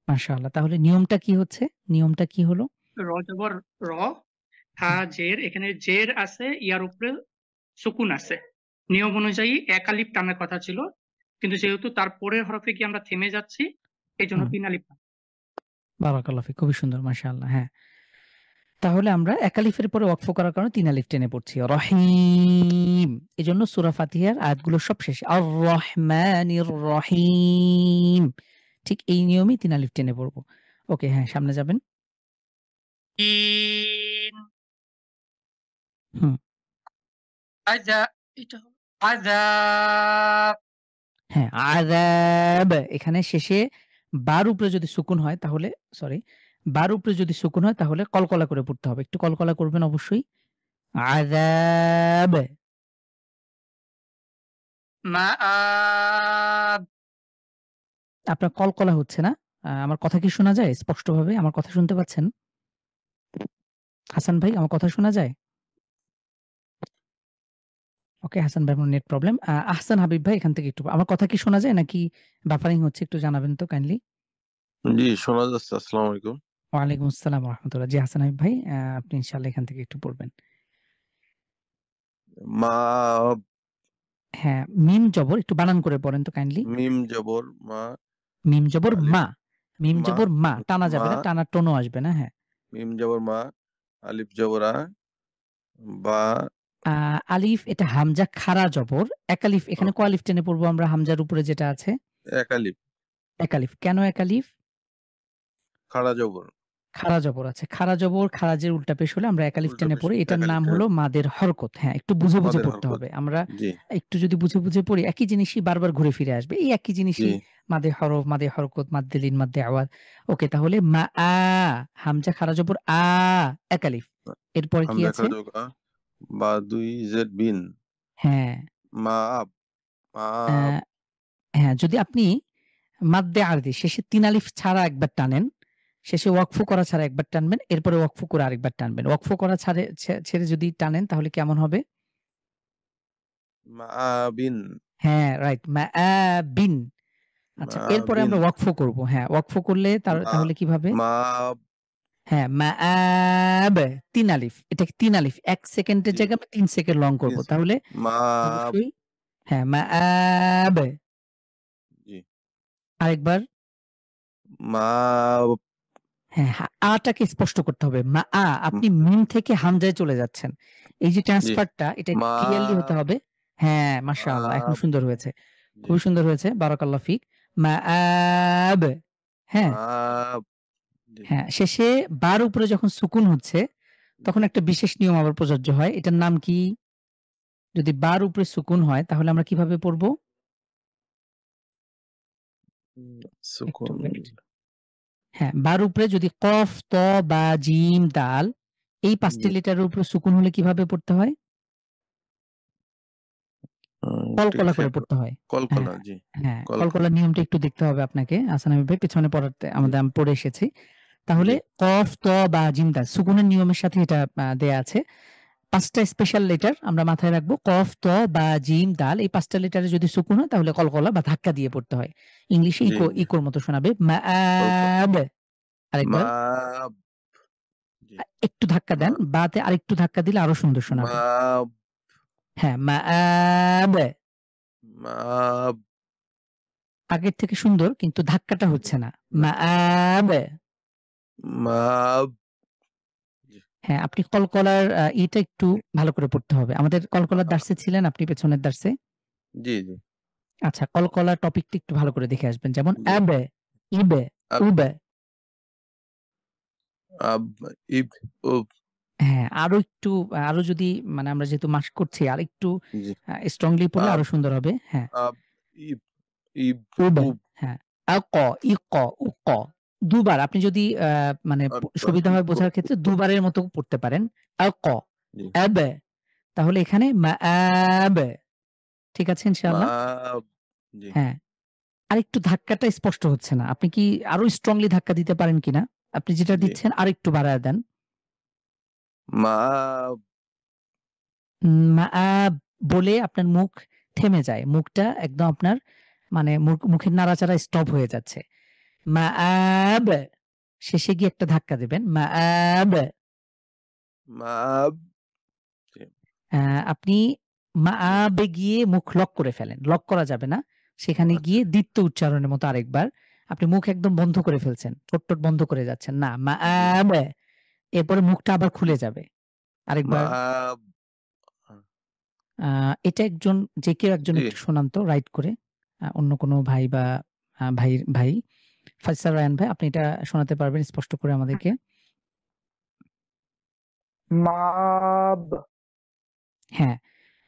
মাশাআল্লাহ। তাহলে নিয়মটা কি হচ্ছে? নিয়মটা কি হলো? র জবর র, হা জের, এখানে জের আছে, ইয়ার উপরে সুকুন আছে। নিয়ম অনুযায়ী এক আলিফ টানার কথা ছিল, কিন্তু যেহেতু তার পরের হরফে গিয়ে আমরা থেমে যাচ্ছি, এই জন্য হুম, 3 আলিফ। বারাকাল্লাহু ফিক। খুবই সুন্দর মাশাআল্লাহ। হ্যাঁ। তাহলে আমরা এক আলিফের পরে ওয়াকফ করার কারণে ৩ আলিফ টেনে পড়ছি। রহিম। এজন্য সূরা ফাতিহার আয়াতগুলোর সব শেষে আর-রহমানির রহিম। ঠিক এই নিয়মেই ৩ আলিফ টেনে পড়ব। ওকে, হ্যাঁ, সামনে যাবেন। ইন হুম, আযা এটা হলো আযাব। হ্যাঁ, আযাব। এখানে শেষে বার উপরে যদি সুকুন হয় তাহলে সরি, বার উপরে যদি সুকুন হয় তাহলে কলকলা করে পড়তে হবে। একটু কলকলা করবেন অবশ্যই। আযাব। মাআব। আপনার কলকলা হচ্ছে না। আমার কথা কি শোনা যায় স্পষ্টভাবে? আমার কথা শুনতে পাচ্ছেন? হাসান ভাই, আমার কথা শোনা যায়? ওকে, হাসান ভাই আপনার নেট প্রবলেম। আহসান হাবিব ভাই এখান থেকে একটু আমার কথা কি শোনা যায় নাকি বাফারিং হচ্ছে একটু জানাবেন তো কাইন্ডলি? জি, শোনা যাচ্ছে। আসসালামু আলাইকুম। ওয়ালাইকুম আসসালাম ওয়া রাহমাতুল্লাহ। জি, হাসান হাবিব ভাই আপনি ইনশাআল্লাহ এখান থেকে একটু পড়বেন। মা, হ্যাঁ, মিম জবর একটু বানান করে পড়েন তো কাইন্ডলি। মিম জবর মা, মিম জবর আলিফ মা, মিম মা, জবর মা, টানা যাবে মা, না, টানার টোনও আসবে না। হ্যাঁ। মিম জবর মা, আলিফ জবর আ, বা, আ আলিফ এটা হামজা খাড়া জবর। এক আলিফ এখানে কয় আলিফ টেনে পড়বো আমরা হামজার উপরে যেটা আছে? এক আলিফ, এক আলিফ। কেন এক আলিফ? খাড়া জবর, খাড়া জবর আছে। খাড়া জবর খারাজের উল্টা পেশ হলে আমরা এক আলিফ উল্টা টেনে পেশ, পড়ি। এক এটার আলিফ নাম টেনে হলো মাদের হরকত। হ্যাঁ, একটু বুঝে, বুঝে মাদের পড়তে হরকত। হবে। আমরা জি, একটু যদি বুঝে, বুঝে পড়ি একই জিনিসই বারবার ঘুরে ফিরে আসবে। এই একই জি, জিনিসই মাদে হরফ, মাদে হরকত, মাদ্দে লিন, মাদ্দে আওয়াজ। ওকে, তাহলে মা আ হামজা খাড়া জবর আ এক আলিফ। এরপরে কি হামজা আছে? খাড়া জবর আ, বা দুই জেড বিন, হ্যাঁ, মা আব, মা অ্যা আব, হ্যাঁ, যদি আপনি মাদ্দে আরদি শেষে ৩ আলিফ ছাড়া একবার টানেন, শেষে ওয়াকফ করা ছাড়া একবার টানবেন, এরপরে ওয়াকফ করে আরেকবার টানবেন। ওয়াকফ করা ছেড়ে যদি টানেন তাহলে কেমন হবে? মা বিন, হ্যাঁ, রাইট। মাআবিন। মা আচ্ছা, এরপরে বিন, আমরা ওয়াকফ করব। হ্যাঁ, ওয়াকফ করলে মা, তাহলে কিভাবে? মা, হ্যাঁ, মাআব ৩ আলিফ। এটাকে ৩ আলিফ। ১ সেকেন্ডের জি, জায়গায় আমরা ৩ সেকেন্ড লং করব। তাহলে মা, অবশ্যই হ্যাঁ, মাআব। জি, আরেকবার মা, হ্যাঁ, আটাকে স্পষ্ট করতে হবে। আপনি মিম থেকে হামজায় চলে যাচ্ছেন। এই যে জি, ট্রান্সফারটা এটা একটু মা, ক্লিয়ারলি হতে হবে। হ্যাঁ, মাশাআল্লাহ এখন আব, সুন্দর হয়েছে। জি, খুবই সুন্দর হয়েছে। বারাকাল্লাহ ফিক। মাআব। হ্যাঁ, আব, জি, হ্যাঁ, শেষে বার উপরে যখন সুকুন হচ্ছে তখন জি, একটা বিশেষ নিয়ম আবার প্রযোজ্য হয়। এটার নাম কি? যদি বার উপরে সুকুন হয় তাহলে আমরা কিভাবে পড়ব? একটু সুকুন, ওয়েট। হ্যাঁ, বার উপরে যদি কফ, ত, বা, জিম, দাল এই ৫ টি জি, লেটারের উপরে সুকুন হলে কিভাবে পড়তে হয়? একটু কলকলা করে খেয়াল পড়তে হয়। কলকলা, হ্যাঁ, জি, হ্যাঁ, কলকলা, কলকলার নিয়মটা একটু দেখতে হবে আপনাকে। হাসান হাবিব ভাই পেছনে পড়াতে জি, আমি পড়ে এসেছি। তাহলে জি, কফ, ত, বা, জিম, দাল সুকুনের নিয়মের সাথে এটা দেয়া আছে। ৫ টা স্পেশাল লেটার আমরা মাথায় রাখবো। কফ, ত, বা, জিম, দাল এই ৫ টা লেটারে যদি সুকুন হয় তাহলে কলকলা বা ধাক্কা দিয়ে পড়তে হয়। ইংলিশে জি, জি, ইকোর মতো শোনাবে। কলকলা, মাআব। মা, আরেকবার জি, একটু ধাক্কা মা, দেন। বাতে আরেকটু ধাক্কা দিলে আরো সুন্দর মা, শোনাবে। হ্যাঁ, মাআব। মা, আগের থেকে সুন্দর কিন্তু ধাক্কাটা হচ্ছে না। মাআব। মা, জি, হ্যাঁ, আপনি কলকলার ইটা একটু ভালো করে পড়তে হবে। আমাদের কলকলার দার্সে ছিলেন আপনি পেছনের দার্সে? জি, জি, আচ্ছা, কলকলার টপিকটা একটু ভালো করে দেখে আসবেন। যেমন জি, আবে, ইবে, আব, উবে। আব, ইব, উব, হ্যাঁ, আরো যদি মানে আমরা যেহেতু মাস করছি আরেকটু জি, স্ট্রংলি পড়লে আব, আরো সুন্দর হবে। হ্যাঁ, আব, ইব, ইব, উবে। উব, হ্যাঁ, আক, ইক, উক। দুবার আপনি যদি মানে আক, সুবিধা হয় ইক, বোঝার ক্ষেত্রে উক, দুবারের মতো পড়তে পারেন। আক, জি, আবে। তাহলে এখানে মাআব। ঠিক আছে মা, ইনশাআল্লাহ? জি, হ্যাঁ। আরেকটু ধাক্কাটা স্পষ্ট হচ্ছে না। আপনি কি আরো স্ট্রংলি ধাক্কা দিতে পারেন কিনা? আপনি যেটা জি, দিচ্ছেন আরেকটু বাড়ায়া দেন। মা, মাআব বলে আপনার মুখ থেমে যায়। মুখটা একদম আপনার মানে মুখের নাড়াচাড়া স্টপ হয়ে যাচ্ছে। মাআব শেষে গিয়ে একটা ধাক্কা দিবেন। মাআব। মাব। জি। আপনি মাআবে গিয়ে মুখ লক করে ফেলেন। লক করা যাবে না। সেখানে আচ্ছা। গিয়ে দ্বিত্ব উচ্চারণের মতো আরেকবার আপনি মুখ একদম বন্ধ করে ফেলছেন। ঠোঁট বন্ধ করে যাচ্ছেন। না, জি। মাআব। এরপরে মুখটা আবার খুলে যাবে। আরেকবার। মাব। আ এটা যে কেউ একজন জি। একটু শোনান তো রাইট করে। অন্য কোনো ভাই বা ভাই ফাইসাল রায়হান ভাই, আপনি এটা শোনাতে পারবেন স্পষ্ট করে আমাদেরকে? মাব। হ্যাঁ।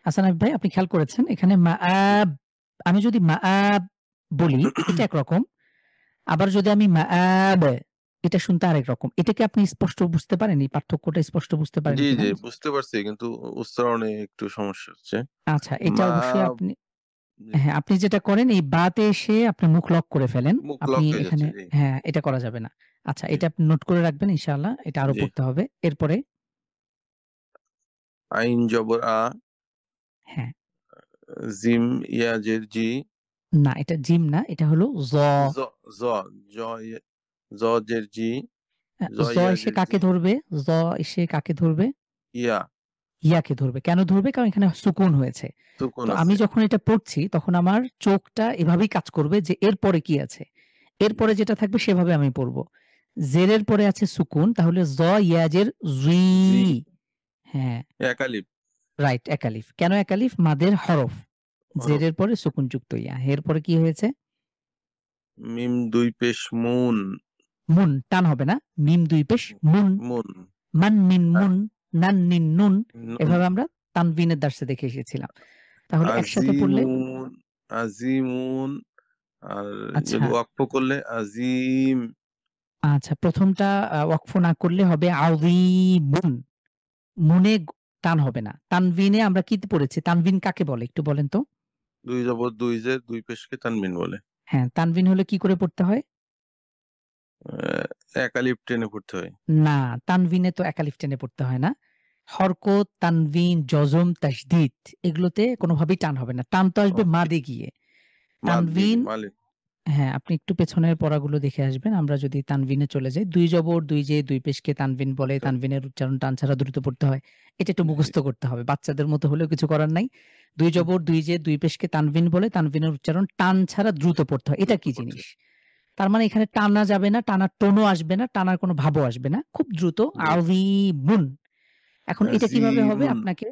হাসান হাবিব ভাই, আপনি খেয়াল করেছেন এখানে মাআব, আমি যদি মাআব বলি এটা একরকম। আবার যদি আমি মাআব এটা শুনতে আরেক রকম। এটা কি আপনি স্পষ্ট বুঝতে পারেন? এই পার্থক্যটা স্পষ্ট বুঝতে পারেন জি, কিনা? জি বুঝতে পারছি, কিন্তু উচ্চারণে একটু সমস্যা হচ্ছে। আচ্ছা, এটা অবশ্যই মাব। আপনি জি। হ্যাঁ, আপনি যেটা করেন এই বাতে এসে আপনি মুখ লক করে ফেলেন। মুখ আপনি লক হয়ে এখানে যাচ্ছে। জি। হ্যাঁ, এটা করা যাবে না। আচ্ছা, জি। এটা আপনি নোট করে রাখবেন ইনশাআল্লাহ। এটা আরো জি। পড়তে হবে। এরপরে আইন জবর আ, হ্যাঁ, জিম ইয়া জের জি, না এটা জিম না, এটা হলো জ। জ জ জ ইয়া- জ জের জি, জ জ ইয়া এসে জের জি, কাকে ধরবে? জ এসে কাকে ধরবে? ইয়া ইয়াকে ধরবে। কেন ধরবে? কারণ এখানে সুকুন হয়েছে। সুকুন তো আমি আছে। যখন এটা পড়ছি তখন আমার চোখটা এভাবেই কাজ করবে যে এরপরে কি আছে? এরপরে যেটা থাকবে সেভাবে আমি পড়ব। জেরের পরে আছে সুকুন, তাহলে জ ইয়াজের জি। জি। হ্যাঁ, এক আলিফ। রাইট, এক আলিফ। কেন এক আলিফ? মাদের হরফ। হরফ। জেরের পরে সুকুনযুক্ত ইয়া। এরপরে কি হয়েছে? মিম দুই পেশ মুন। মুন, টান হবে না। মিম দুই পেশ মুন। মুন। মান মিন মুন, নান নিন নুন। নুন। এভাবে আমরা তানবিনের দার্সে দেখে এসেছিলাম। তাহলে একসাথে পড়লে আজিমুন। আজিমুন। আর আচ্ছা, যদি ওয়াকফ করলে আজিম। আচ্ছা, প্রথমটা ওয়াকফ না করলে হবে আযীমুন। মুনে টান হবে না। তানবিনে আমরা কি পড়েছি? তানবিন কাকে বলে একটু বলেন তো? দুই জবর দুই জের দুই পেশকে তানবিন বলে। হ্যাঁ, তানবিন হলে কি করে পড়তে হয়? এক আলিফ টেনে পড়তে হয়। না, তানবিনে তো এক আলিফ টেনে পড়তে হয় না। হরকত, তানবিন, জজম, তাসদীদ এগুলোতে কোনোভাবেই টান হবে না। টান তো আসবে ওকে। মাদে গিয়ে। মাদ দিয়ে তানবিন মালিক। হ্যাঁ, আপনি একটু পেছনের পড়াগুলো দেখে আসবেন। আমরা যদি তানবিনে চলে যাই, ২ জবর ২ জে ২ পেশকে তানবিন বলে। তানবিনের উচ্চারণ টান ছাড়া দ্রুত পড়তে হয়। এটা একটু জি। মুখস্থ করতে হবে। বাচ্চাদের মতো হলেও কিছু করার নাই। ২ জবর ২ জে ২ পেশকে তানবিন বলে। তানবিনের উচ্চারণ টান ছাড়া দ্রুত পড়তে হয়। এটা দ্রুত কি পড়তে জিনিস? হয়। তার মানে এখানে টানা যাবে না, টানার টোনও আসবে না, টানার কোনো ভাবও আসবে না। খুব দ্রুত জি। আযীমুন। এখন এটা কিভাবে হবে? আজিমুন। আপনাকে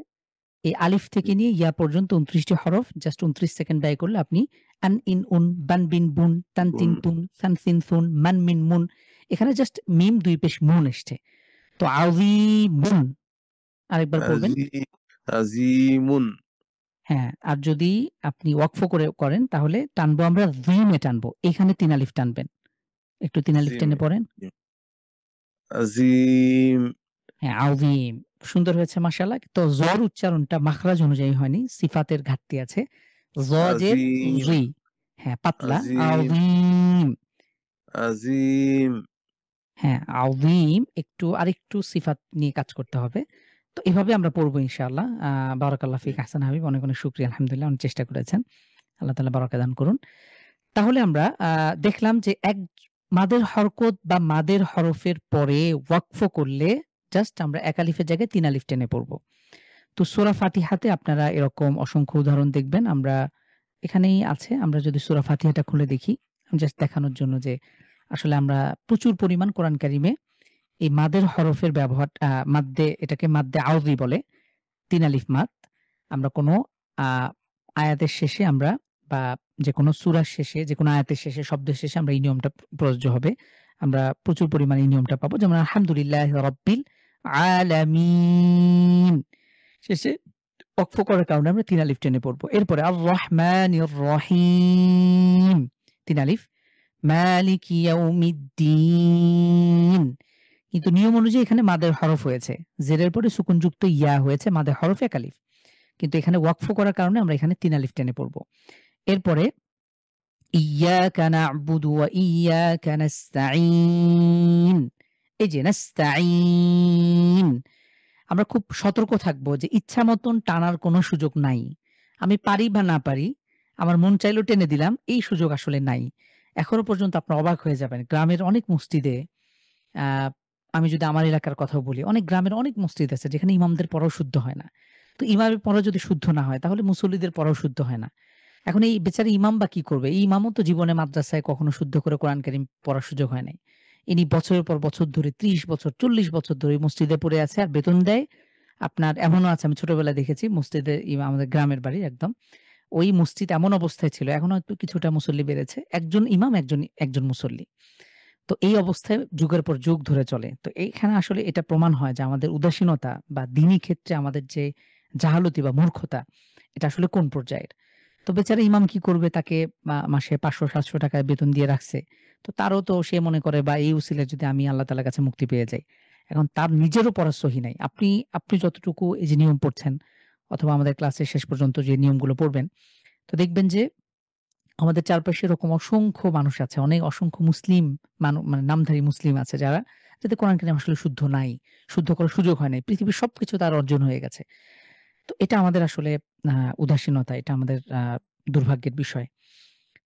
এই আলিফ থেকে নিয়ে ইয়া পর্যন্ত ২৯ টি হরফ জাস্ট ২৯ সেকেন্ড ব্যয় করলে আপনি আন, ইন, উন, বান, বিন, বুন, তান, তিন, বুন। তুন, সান, সিন, সুন, মান, মিন, মুন। এখানে জাস্ট মিম ২ পেশ মুন এসছে। তো আযীমুন আরেকবার পড়বেন। আজিমুন। হ্যাঁ, আর যদি আপনি ওয়াকফ করেন তাহলে টানবো আমরা যিমে টানবো। এখানে ৩ আলিফ টানবেন। একটু ৩ আলিফ টেনে জিমে। পড়েন। আজিম। হ্যাঁ, আযীম। সুন্দর হয়েছে মাশাআল্লাহ। তো জর উচ্চারণটা মাখরাজ অনুযায়ী হয়নি। সিফাতের ঘাটতি আছে। জজের আজিম। জি। হ্যাঁ, পাতলা। আজিম। আযীম। আজিম। হ্যাঁ, আযীম আরেকটু সিফাত নিয়ে কাজ করতে হবে। তো এভাবে আমরা পড়বো ইনশাআল্লাহ। বারাকাল্লাহু জি। ফিক আহসান হাবিব। অনেক, অনেক শুকরিয়া। আলহামদুলিল্লাহ অনেক চেষ্টা করেছেন। আল্লাহ তাআলা বারাকা দান করুন। তাহলে আমরা দেখলাম যে মাদের হরকত বা মাদের হরফের পরে ওয়াকফ করলে জাস্ট আমরা এক আলিফের জায়গায় ৩ আলিফ টেনে পড়ব। তো সূরা ফাতিহাতে আপনারা এরকম অসংখ্য উদাহরণ দেখবেন। আমরা এখানেই আছে। আমরা যদি সূরা ফাতিহাটা খুলে দেখি, জাস্ট দেখানোর জন্য যে আসলে আমরা প্রচুর পরিমাণ কোরআন কারিমে এই মাদের হরফের ব্যবহার এটাকে মাদ্দে আউযী বলে। ৩ আলিফ মাদ। আমরা কোনো আ আয়াতের শেষে আমরা বা যেকোনো সূরার শেষে, যেকোনো আয়াতের শেষে, শব্দের শেষে আমরা এই নিয়মটা প্রযোজ্য হবে। আমরা প্রচুর পরিমাণে এই নিয়মটা পাবো। যেমন আলহামদুলিল্লাহি রাব্বিল আলামিন। শেষে ওয়াকফ করার কারণে আমরা ৩ আলিফ টেনে পড়ব। এরপরে আর রহমানির রহিম ৩ আলিফ। মালিকি ইয়াউমিদ্দিন। কিন্তু নিয়ম অনুযায়ী এখানে মাদের হরফ হয়েছে। জেরের পরে সুকুনযুক্ত ইয়া হয়েছে, মাদের হরফ ১ আলিফ। কিন্তু এখানে ওয়াকফ করার কারণে আমরা এখানে ৩ আলিফ টেনে পড়ব। এরপরে ইয়াকা না'বুদু ওয়া ইয়াকা নাস্তাঈন। এই যে নাস্তাঈন, আমরা খুব সতর্ক থাকবো যে ইচ্ছা মতন টানার কোনো সুযোগ নাই। আমি পারি বা না পারি, আমার মন চাইলেও টেনে দিলাম, এই সুযোগ আসলে নাই। এখনো পর্যন্ত আপনারা অবাক হয়ে যাবেন। গ্রামের অনেক মসজিদে আ আমি যদি আমার এলাকার কথাও বলি, অনেক গ্রামের অনেক মসজিদ আছে যেখানে ইমামদের পড়াও শুদ্ধ হয় না। তো ইমামের পড়া যদি শুদ্ধ না হয় তাহলে মুসল্লিদের পড়াও শুদ্ধ হয় না। এখন এই বেচারা ইমাম বা কি করবে? এই ইমামও তো জীবনে মাদ্রাসায় কখনো শুদ্ধ করে কোরআন কারীম পড়ার সুযোগ হয় নাই। ইনি বছরের পর বছর ধরে ৩০ বছর ৪০ বছর ধরে মসজিদে পড়ে আছে আর বেতন দেয়। আপনার এমনও আছে, আমি ছোটবেলায় দেখেছি মসজিদে আমাদের গ্রামের বাড়ি একদম। ওই মসজিদ এমন অবস্থায় ছিল, এখনো হয়তো কিছুটা মুসল্লি বেড়েছে। একজন ইমাম, একজন মুসল্লি। তো এই অবস্থায় যুগের পর যুগ ধরে চলে। তো এইখানে আসলে এটা প্রমাণ হয় যে আমাদের উদাসীনতা বা দ্বীনি ক্ষেত্রে আমাদের যে জাহালতি বা মূর্খতা, এটা আসলে কোন পর্যায়ের। তো বেচারা ইমাম কি করবে? তাকে মাসে ৳৫০০-৭০০ বেতন দিয়ে রাখছে। তো তারও তো সে মনে করে বা এই উসিলায় যদি আমি আল্লাহ তাআলার কাছে মুক্তি পেয়ে যাই। এখন তার নিজেরও পড়ার সহি নাই। আপনি যতটুকু এই যে নিয়ম পড়ছেন অথবা আমাদের ক্লাসের শেষ পর্যন্ত যে নিয়মগুলো পড়বেন, তো দেখবেন যে আমাদের চারপাশে এরকম অসংখ্য মানুষ আছে। অসংখ্য মুসলিম মানে নামধারী মুসলিম আছে যাদের কোরআন কারীম আসলে শুদ্ধ নাই। শুদ্ধ করার সুযোগ হয় নাই। পৃথিবীর সবকিছু তার অর্জন হয়ে গেছে। তো এটা আমাদের আসলে উদাসীনতা, এটা আমাদের দুর্ভাগ্যের বিষয়।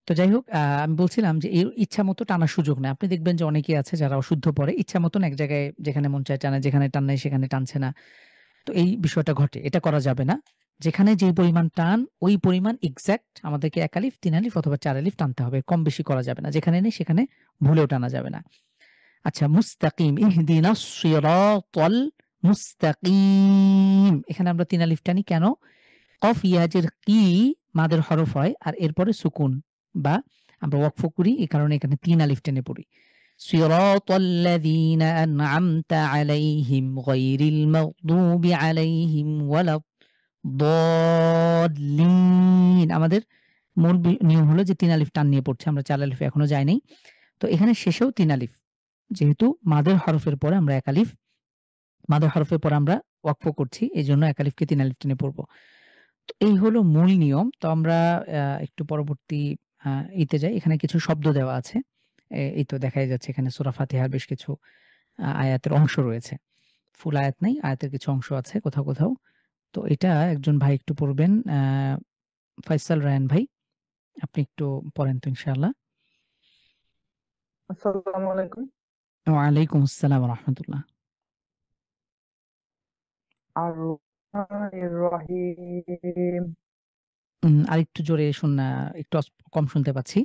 তো যাই হোক, আমি বলছিলাম যে এর ইচ্ছামত টানার সুযোগ নাই। আপনি দেখবেন যে অনেকেই আছে যারা অশুদ্ধ পড়ে। ইচ্ছা মতন এক জায়গায় যেখানে মন চায় টানে, যেখানে টান নাই সেখানে টানছে না। তো এই বিষয়টা ঘটে। এটা করা যাবে না। যেখানে যেই পরিমাণ টান, ওই পরিমাণ এক্সাক্ট আমাদেরকে ১ আলিফ, ৩ আলিফ অথবা ৪ আলিফ টানতে হবে। কম বেশি করা যাবে না। যেখানে নেই সেখানে ভুলেও টানা যাবে না। আচ্ছা, মুস্তাকিম, ইহদিনাস সিরাতাল মুস্তাকিম। এখানে আমরা ৩ আলিফ টানি কেন? কফ ইয়াজের কি মাদের হরফ হয় আর এরপরে সুকুন বা আমরা ওয়াকফ করি, এই কারণে এখানে ৩ আলিফ টেনে পড়ি। সিরাতাল্লাযীনা আন'আমতা আলাইহিম গায়রিল মাগদুবি আলাইহিম ওয়ালাদ-দাল্লিন। আমাদের মূল নিয়ম হলো যে ৩ আলিফ টান নিয়ে পড়ছে। আমরা ৪ আলিফে এখনো যাই নাই। তো এখানে শেষেও ৩ আলিফ। যেহেতু মাদের হরফের পরে আমরা ১ আলিফ, মাদের হরফের পরে আমরা ওয়াকফ করছি। এজন্য ১ আলিফকে ৩ আলিফ টেনে পড়ব। তো এই হলো মূল নিয়ম। তো আমরা একটু পরবর্তী আ ইতে যাই। এখানে কিছু শব্দ দেওয়া আছে। এই তো দেখাই যাচ্ছে এখানে সূরা ফাতিহার বেশ কিছু আয়াতের অংশ রয়েছে। ফুল আয়াত নাই, আয়াতের কিছু অংশ আছে কোথাও, কোথাও। তো এটা একজন ভাই একটু পড়বেন। ফয়সাল রায়হান ভাই, আপনি একটু পড়েন তো ইনশাআল্লাহ। আসসালামু আলাইকুম। ওয়ালাইকুম আসসালাম ওয়া রাহমাতুল্লাহ। আর রহমানির রহিম। আরেকটু জোরে একটু কম শুনতে পাচ্ছি।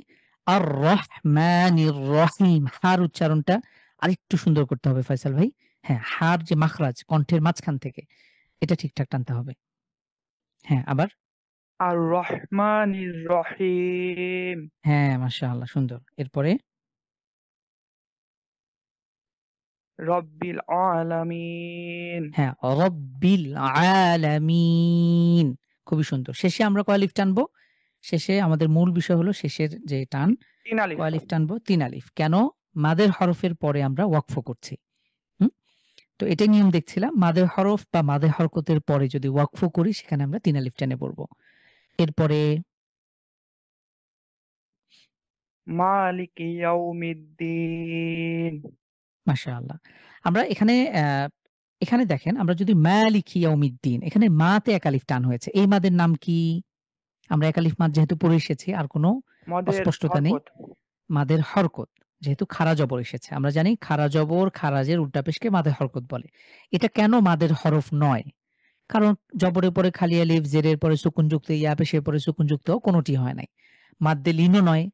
আর-রহমানির রহিম। হার উচ্চারণটা আরেকটু সুন্দর করতে হবে ফয়সাল ভাই। হ্যাঁ, হার যে মাখরাজ কণ্ঠের মাঝখান থেকে, এটা ঠিকঠাক টানতে হবে। হ্যাঁ, আবার। আর রহমানির রহিম। হ্যাঁ, মাশাআল্লাহ সুন্দর। এরপরে রব্বিল আলামিন। হ্যাঁ, রব্বিল আলামিন। খুবই সুন্দর। শেষে আমরা কয় আলিফ টানবো? শেষে আমাদের মূল বিষয় হলো শেষের যে টান, ৩ আলিফ। কয় আলিফ টানবো? ৩ আলিফ। কেন? মাদের হরফের পরে আমরা ওয়াকফ করছি। হুম? তো এটাই নিয়ম দেখছিলাম। মাদের হরফ বা মাদের হরকতের পরে যদি ওয়াকফ করি সেখানে আমরা ৩ আলিফ টেনে পড়ব। এরপরে মালিকি ইয়াউমিদ্দিন। মাশাআল্লাহ। আমরা এখানে দেখেন, আমরা যদি মালিকি ইয়াউমিদ্দিন, এখানে মাতে ১ আলিফ টান হয়েছে। এই মাদের নাম কি? আমরা ১ আলিফ মাদ যেহেতু পড়ে এসেছি, আর কোনো মদের অস্পষ্টতা নেই। হরকত। মাদের হরকত। যেহেতু খাড়া জবর এসেছে। আমরা জানি খাড়া জবর, খারাজের উল্টা পেশকে মাদের হরকত বলে। এটা কেন মাদের হরফ নয়? কারণ জবরের পরে খালি আলিফ, জেরের পরে সুকুনযুক্ত ইয়া, পেশের পরে সুকুনযুক্ত কোনটি হয় নাই। মাদ্দে লিনও নয়।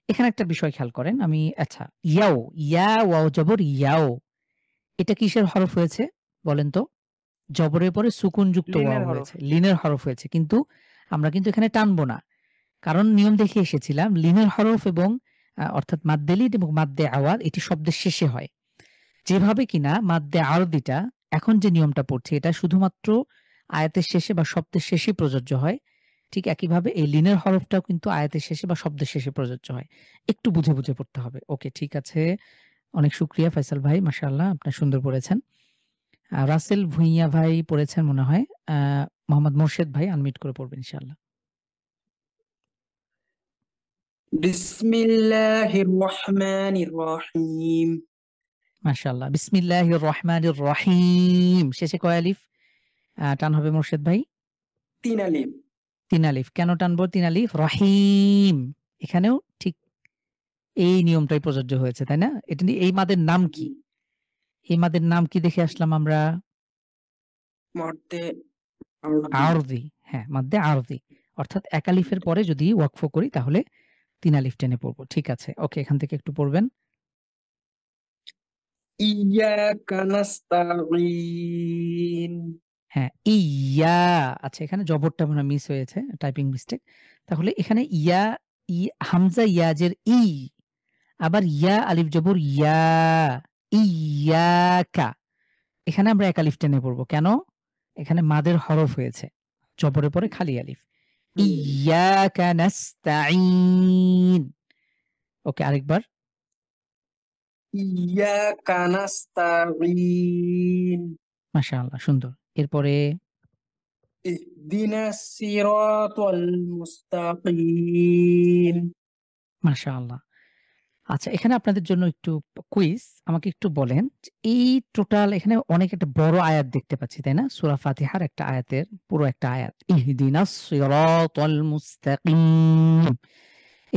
এখানে একটা বিষয় খেয়াল করেন। আচ্ছা, ইয়াও, ইয়া ওয়াও জবর ইয়াও। এটা কিসের হরফ হয়েছে বলেন তো? জবরের পরে সুকুনযুক্ত ওয়াও লিনের হরফ। হয়েছে। লিনের হরফ হয়েছে। কিন্তু আমরা কিন্তু এখানে টানবো না। কারণ নিয়ম দেখে এসেছিলাম লিনের হরফ এবং অর্থাৎ মাদ্দে লিন এবং মাদ্দে আওয়াদ এটি শব্দের শেষে হয়। যেভাবে কিনা মাদ্দে আরদিটা এখন যে নিয়মটা পড়ছি এটা শুধুমাত্র আয়াতের শেষে বা শব্দের শেষেই প্রযোজ্য হয়। ঠিক একইভাবে এই লিনের হরফটাও কিন্তু আয়াতের শেষে বা শব্দের শেষে প্রযোজ্য হয়। একটু বুঝে, বুঝে পড়তে হবে। ওকে, ঠিক আছে। অনেক শুকরিয়া ফয়সাল ভাই, মাশাআল্লাহ আপনি সুন্দর পড়েছেন। রাসেল ভুঁইয়া ভাই পড়েছেন মনে হয়। আ মোহাম্মদ মোর্শেদ ভাই আনমিউট করে পড়বেন ইনশাআল্লাহ। বিসমিল্লাহির রহমানির রহিম। মাশাআল্লাহ। বিসমিল্লাহির রহমানির রহিম। শেষে কয় আলিফ টান হবে মোর্শেদ ভাই? ৩ আলিফ। তিন আলিফ। কেন টানবো তিন আলিফ? রহিম। এখানেও ঠিক এই নিয়মটাই প্রযোজ্য হয়েছে, তাই না? এটা এই মাদের নাম কি? এই মাদের নাম কি দেখে আসলাম আমরা? মধ্যে আরবি। আরদি। হ্যাঁ, মাদ্দে আরদি। অর্থাৎ এক আলিফের পরে যদি ওয়াকফ করি তাহলে তিন আলিফ টেনে পড়বো। ঠিক আছে। ওকে, এখান থেকে একটু পড়বেন। ইয়াকা নাস্তাঈন। হ্যাঁ, ইয়া। আচ্ছা, এখানে জবরটা মনে হয় মিস হয়েছে, টাইপিং মিস্টেক। তাহলে এখানে ইয়া, হামজা ইয়াজের ই, আবার ইয়া আলিফ জবর ইয়া, ইয়াকা। এখানে আমরা এক আলিফ টেনে পড়বো। কেন? এখানে মাদের হরফ হয়েছে, জবরের পরে খালি আলিফ। ইয়াকা নাস্তাঈন। ওকে, আরেকবার। ইয়াকা নাস্তাঈন। মাশাআল্লাহ, সুন্দর। এরপরে ইহদিনাস সিরাতাল মুস্তাকিম। মাশাআল্লাহ। আচ্ছা, এখানে আপনাদের জন্য একটু কুইজ। আমাকে একটু বলেন যে এই টোটাল এখানে অনেক একটা বড় আয়াত দেখতে পাচ্ছি, তাই না? সূরা ফাতিহার একটা আয়াতের পুরো একটা আয়াত। ইহদিনাস সিরাতাল মুস্তাকিম।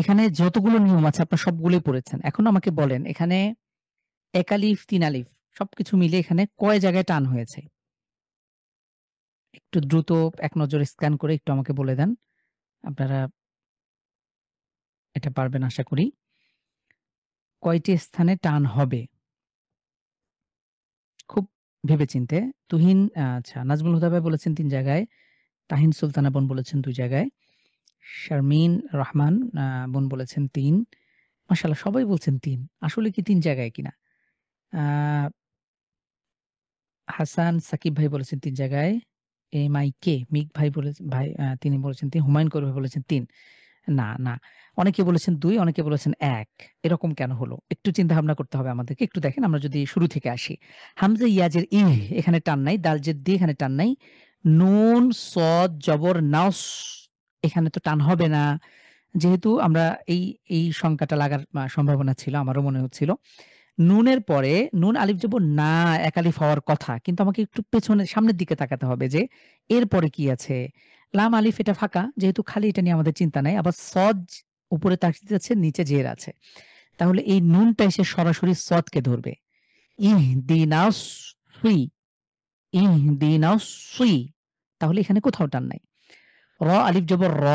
এখানে যতগুলো নিয়ম আছে আপনারা সবগুলোই পড়েছেন। এখন আমাকে বলেন এখানে এক আলিফ, তিন আলিফ সবকিছু মিলে এখানে কয় জায়গায় টান হয়েছে? একটু দ্রুত এক নজরে স্ক্যান করে একটু আমাকে বলে দেন। আপনারা এটা পারবেন আশা করি। কয়টি স্থানে টান হবে? খুব ভেবেচিন্তে। তুহিন, আচ্ছা, নাজমুল হুদা ভাই বলেছেন ৩ জায়গায়, তাহিন সুলতানা বোন বলেছেন ২ জায়গায়, শারমিন রহমান বোন বলেছেন ৩। মাশাআল্লাহ, সবাই বলছেন ৩। আসলে কি ৩ জায়গায় কিনা? আ হাসান সাকিব ভাই বলেছেন ৩ জায়গায়। MIK মিক ভাই ভাই তিনি বলেছেন ৩। হুমায়ুন কবির ভাই বলেছেন ৩। না। অনেকে বলেছেন ২, অনেকে বলেছেন ১। এরকম কেন হলো? একটু চিন্তা ভাবনা করতে হবে আমাদেরকে। একটু দেখেন, আমরা যদি শুরু থেকে আসি। হামজা ইয়াজের এখানে টান নাই, দাল জের দি এখানে টান নাই। নুন সদ জবর নাস এখানে তো টান হবে না। যেহেতু আমরা এই সংখ্যাটা লাগার সম্ভাবনা ছিল, আমারও মনে হচ্ছিল। নুনের পরে নুন আলিফ জবর না, এক আলিফ হওয়ার কথা। কিন্তু আমাকে একটু পেছনে সামনের দিকে তাকাতে হবে যে এরপরে কি আছে? লাম আলিফ এটা ফাঁকা, যেহেতু খালি এটা নিয়ে আমাদের চিন্তা নাই। আবার সদ উপরে তাকিয়ে আছে, নিচে জের আছে। তাহলে এই নুনটা এসে সরাসরি সদকে ধরবে। ইহদিনাস সুই, ইহদিনাস সুই। তাহলে এখানে কোথাও টান নাই। র আলিফ জবর র,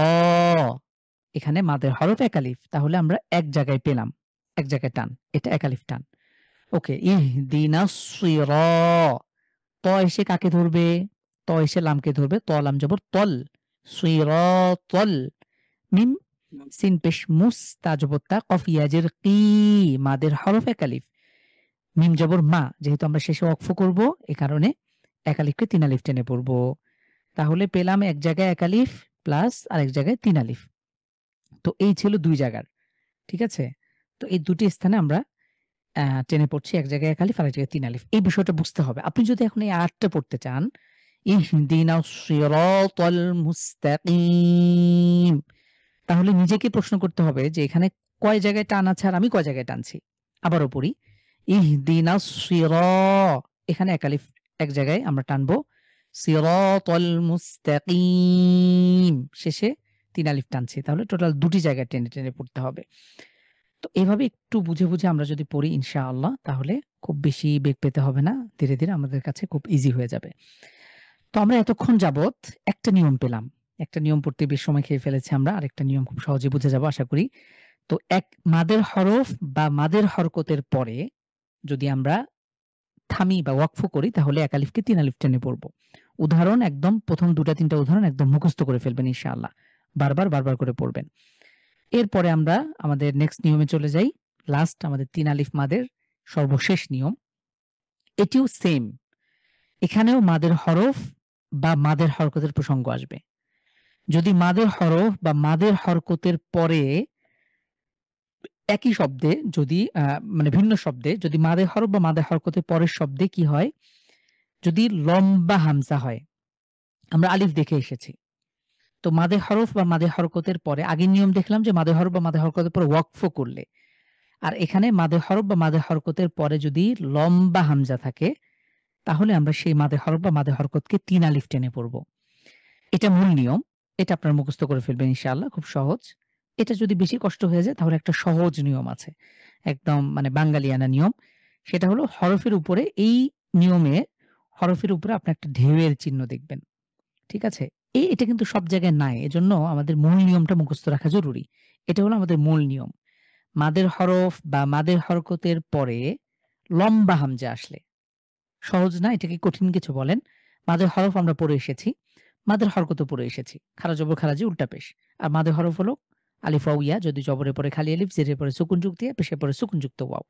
এখানে মাদের হরফ এক আলিফ। তাহলে আমরা এক জায়গায় পেলাম, এক জায়গায় টান। এটা এক আলিফ টান। ওকে, ইহদিনাস সিরা। ত এসে কাকে ধরবে? ত এসে লামকে ধরবে। ত লাম জবর তল, সিরাতল। মিম সিন পেশ মুস, তা জবর তা, কফ ইয়াজের কি, মাদের হরফ এক আলিফ। মিম জবর মা, যেহেতু আমরা শেষে ওয়াকফ করব এ কারণে এক আলিফকে তিন আলিফ টেনে পড়ব। তাহলে পেলাম এক জায়গায় এক আলিফ প্লাস আরেক জায়গায় তিন আলিফ। তো এই ছিল ২ জায়গার। ঠিক আছে? তো এই দুটি স্থানে আমরা টেনে পড়ছি, এক জায়গায় এক আলিফ আরেক জায়গায় তিন আলিফ। এই বিষয়টা বুঝতে হবে। আপনি যদি এখন এই আয়াতটা পড়তে চান, ইহদিনাস সিরাতাল মুস্তাকিম, তাহলে নিজেকে প্রশ্ন করতে হবে যে এখানে কয় জায়গায় টান আছে আর আমি কয় জায়গায় টানছি। আবারও পড়ি, ইহদিনাস সিরা, এখানে এক আলিফ এক জায়গায় আমরা টানবো। সিরাতাল মুস্তাকিম, শেষে তিন আলিফ টানছি। তাহলে টোটাল দুটি জায়গায় টেনে টেনে পড়তে হবে। তো এভাবে একটু বুঝে বুঝে আমরা যদি পড়ি ইনশাআল্লাহ, তাহলে খুব বেশি বেগ পেতে হবে না। ধীরে ধীরে আমাদের কাছে খুব ইজি হয়ে যাবে। তো আমরা এতক্ষণ যাবৎ একটা নিয়ম পেলাম। একটা নিয়ম পড়তে বেশ সময় খেয়ে ফেলেছি আমরা। আরেকটা নিয়ম খুব সহজে বুঝে যাব আশা করি। তো এক মাদের হরফ বা মাদের হরকতের পরে যদি আমরা থামি বা ওয়াকফ করি তাহলে এক আলিফকে তিন আলিফ টেনে পড়ব। উদাহরণ একদম প্রথম ২টা ৩টা উদাহরণ একদম মুখস্থ করে ফেলবেন ইনশাআল্লাহ। বারবার করে পড়বেন। এরপরে আমরা আমাদের নেক্সট নিয়মে চলে যাই। লাস্ট আমাদের তিন আলিফ মাদের সর্বশেষ নিয়ম। এটিও সেম। এখানেও মাদের হরফ বা মাদের হরকতের প্রসঙ্গ আসবে। যদি মাদের হরফ বা মাদের হরকতের পরে একই শব্দে যদি মানে ভিন্ন শব্দে যদি মাদের হরফ বা মাদের হরকতের পরের শব্দে কি হয়? যদি লম্বা হামজা হয়, আমরা আলিফ দেখে এসেছি। তো মাদে হরফ বা মাদে হরকতের পরে আগের নিয়ম দেখলাম যে মাদে হরফ বা মাদে হরকতের পরে ওয়াকফ করলে, আর এখানে মাদে হরফ বা মাদে হরকতের পরে যদি লম্বা হামজা থাকে তাহলে আমরা সেই মাদে হরফ বা মাদে হরকতকে তিন আলিফ টেনে পড়ব। এটা মূল নিয়ম। এটা আপনারা মুখস্থ করে ফেলবেন ইনশাআল্লাহ, খুব সহজ। এটা যদি বেশি কষ্ট হয়ে যায় তাহলে একটা সহজ নিয়ম আছে। একদম মানে বাঙালিয়ানা নিয়ম। সেটা হলো হরফের উপরে এই নিয়মে হরফের উপরে আপনি একটা ঢেউয়ের চিহ্ন দেখবেন। ঠিক আছে? এটা কিন্তু সব জায়গায় নাই। এজন্য আমাদের মূল নিয়মটা মুখস্থ রাখা জরুরি। এটা হলো আমাদের মূল নিয়ম। মাদের হরফ বা মাদের হরকতের পরে লম্বা হামজা আসলে, সহজ না, এটাকে কঠিন কিছু বলেন। মাদের হরফ আমরা পড়ে এসেছি, মাদের হরকতও পড়ে এসেছি। খারা জবর খারাজি উল্টা পেশ। আর মাদের হরফ হলো আলিফ ওয়াও ইয়া, যদি জবরের পরে খালি আলিফ, জেরের পরে সুকুনযুক্ত ইয়া, পেশের পরে সুকুনযুক্ত ওয়াও।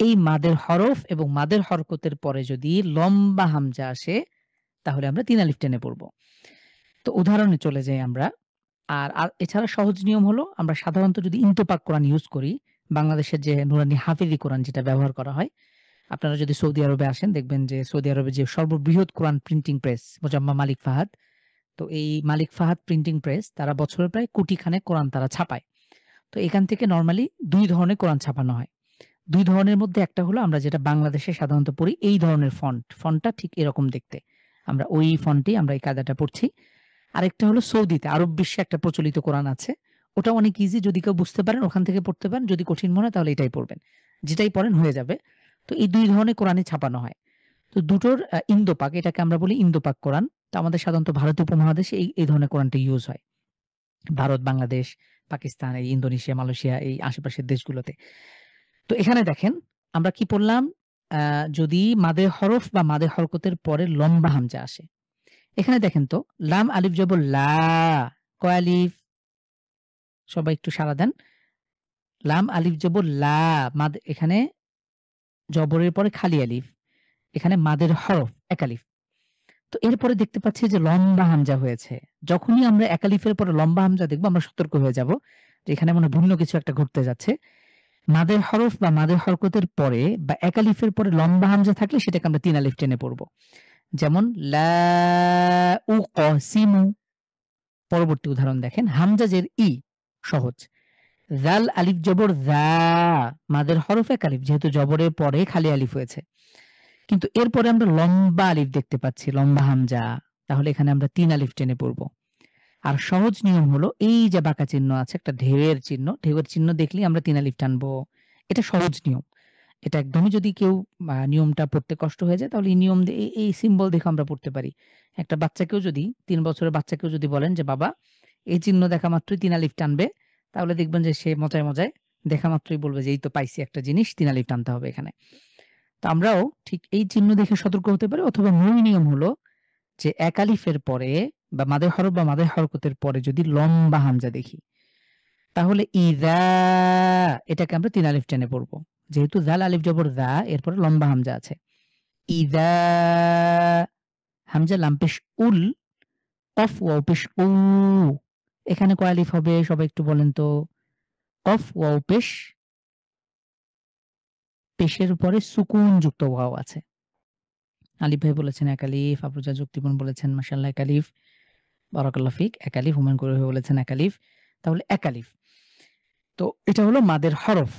এই মাদের হরফ এবং মাদের হরকতের পরে যদি লম্বা হামজা আসে তাহলে আমরা ৩ আলিফ টেনে পড়ব। তো উদাহরণে চলে যাই আমরা। আর এছাড়া সহজ নিয়ম হলো আমরা সাধারণত যদি ইন্তপাক কোরআন ইউজ করি, বাংলাদেশের যে নুরানি হাফিজি কোরআন যেটা ব্যবহার করা হয়, আপনারা যদি সৌদি আরবে আসেন দেখবেন যে সৌদি আরবে যে সর্ববৃহৎ কোরআন প্রিন্টিং প্রেস মোজাম্মা মালিক ফাহাদ, তো এই মালিক ফাহাদ প্রিন্টিং প্রেস তারা বছরে প্রায় কোটিখানেক কোরআন তারা ছাপায়। তো এখান থেকে নরমালি ২ ধরনের কোরআন ছাপানো হয়। ২ ধরনের মধ্যে একটা হলো আমরা যেটা বাংলাদেশে সাধারণত পড়ি এই ধরনের ফন্টটা ঠিক এরকম দেখতে। আমরা ওই ফন্টেই আমরা এই কায়দাটা পড়ছি। আরেকটা হলো সৌদিতে আরব বিশ্বে একটা প্রচলিত কোরআন আছে। ওটা অনেক ইজি, যদি কেউ বুঝতে পারেন ওখান থেকে পড়তে পারেন, যদি কঠিন মনে হয় তাহলে এটাই পড়বেন। যেটাই পড়েন হয়ে যাবে। তো এই ২ ধরনের কোরআনই ছাপানো হয়। তো দুটোর ইন্দোপাক, এটাকে আমরা বলি ইন্দোপাক কোরআন। তো আমাদের সাধারণত ভারত উপমহাদেশে এই ধরনের কোরআনটা ইউজ হয়। ভারত, বাংলাদেশ, পাকিস্তান, এই ইন্দোনেশিয়া, মালয়েশিয়া এই আশেপাশের দেশগুলোতে। তো এখানে দেখেন আমরা কি পড়লাম, যদি মাদের হরফ বা মাদের হরকতের পরে লম্বা হামজা আসে। এখানে দেখেন তো লাম আলিফ জবর লা, কয় আলিফ? সবাই একটু সাড়া দেন। লাম আলিফ জবর লা, মাদ এখানে জবরের পরে খালি আলিফ। এখানে মাদের হরফ এক আলিফ। তো এরপরে দেখতে পাচ্ছি যে লম্বা হামজা হয়েছে। যখনই আমরা এক আলিফের পরে লম্বা হামজা দেখব আমরা সতর্ক হয়ে যাব যে এখানে মনে হয় ভিন্ন কিছু একটা ঘটতে যাচ্ছে। মাদের হরফ বা মাদের হরকতের পরে বা এক আলিফের পরে লম্বা হামজা থাকলে সেটাকে আমরা ৩ আলিফ টেনে পড়ব। যেমন লা উকসিমু। পরবর্তী উদাহরণ দেখেন, হামজা জের ই, সহজ। জাল আলিফ জবর যা, মাদের হরফ এক আলিফ, যেহেতু জবরের পরে খালি আলিফ হয়েছে। কিন্তু এরপরে আমরা লম্বা আলিফ দেখতে পাচ্ছি, লম্বা হামজা, তাহলে এখানে আমরা ৩ আলিফ টেনে পড়ব। আর সহজ নিয়ম হলো এই যে বাঁকা চিহ্ন আছে একটা ঢেউয়ের চিহ্ন, ঢেউয়ের চিহ্ন দেখলেই আমরা ৩ আলিফ টানবো। এটা সহজ নিয়ম। এটা একদমই যদি কেউ নিয়মটা পড়তে কষ্ট হয়ে যায় তাহলে এই নিয়ম এই সিম্বল দেখে আমরা পড়তে পারি। একটা বাচ্চাকেও যদি ৩ বছরের বাচ্চাকেও যদি বলেন যে বাবা এই চিহ্ন দেখা মাত্রই ৩ আলিফ টানবে, তাহলে দেখবেন যে সে মজায় মজায় দেখা মাত্রই বলবে যে এই তো পাইছি একটা জিনিস, ৩ আলিফ টানতে হবে এখানে। তো আমরাও ঠিক এই চিহ্ন দেখে সতর্ক হতে পারি। অথবা মূল নিয়ম হলো যে এক আলিফের পরে বা মাদের হরফ বা মাদের হরকতের পরে যদি লম্বা হামজা দেখি তাহলে ইযা, এটাকে আমরা ৩ আলিফ টেনে পড়ব। যেহেতু জাল আলিফ জবর যা, এরপরে লম্বা হামজা আছে। ইযা, হামজা লাম পেশ উল, কফ ওয়াও পেশ উ। এখানে কয় আলিফ হবে সবাই একটু বলেন তো? কফ ওয়াও পেশ, পেশের উপরে সুকুন যুক্ত ওয়াও আছে। আলিফ ভাই বলেছেন এক আলিফ, আফরোজা যুক্তিপূর্ণ বলেছেন মাশাআল্লাহ এক আলিফ, বারাকাল্লাহ ফিক এক আলিফ, হুমায়ুন কবির ভাই বলেছেন এক আলিফ, তাহলে এক আলিফ। তো এটা হলো মাদের হরফ,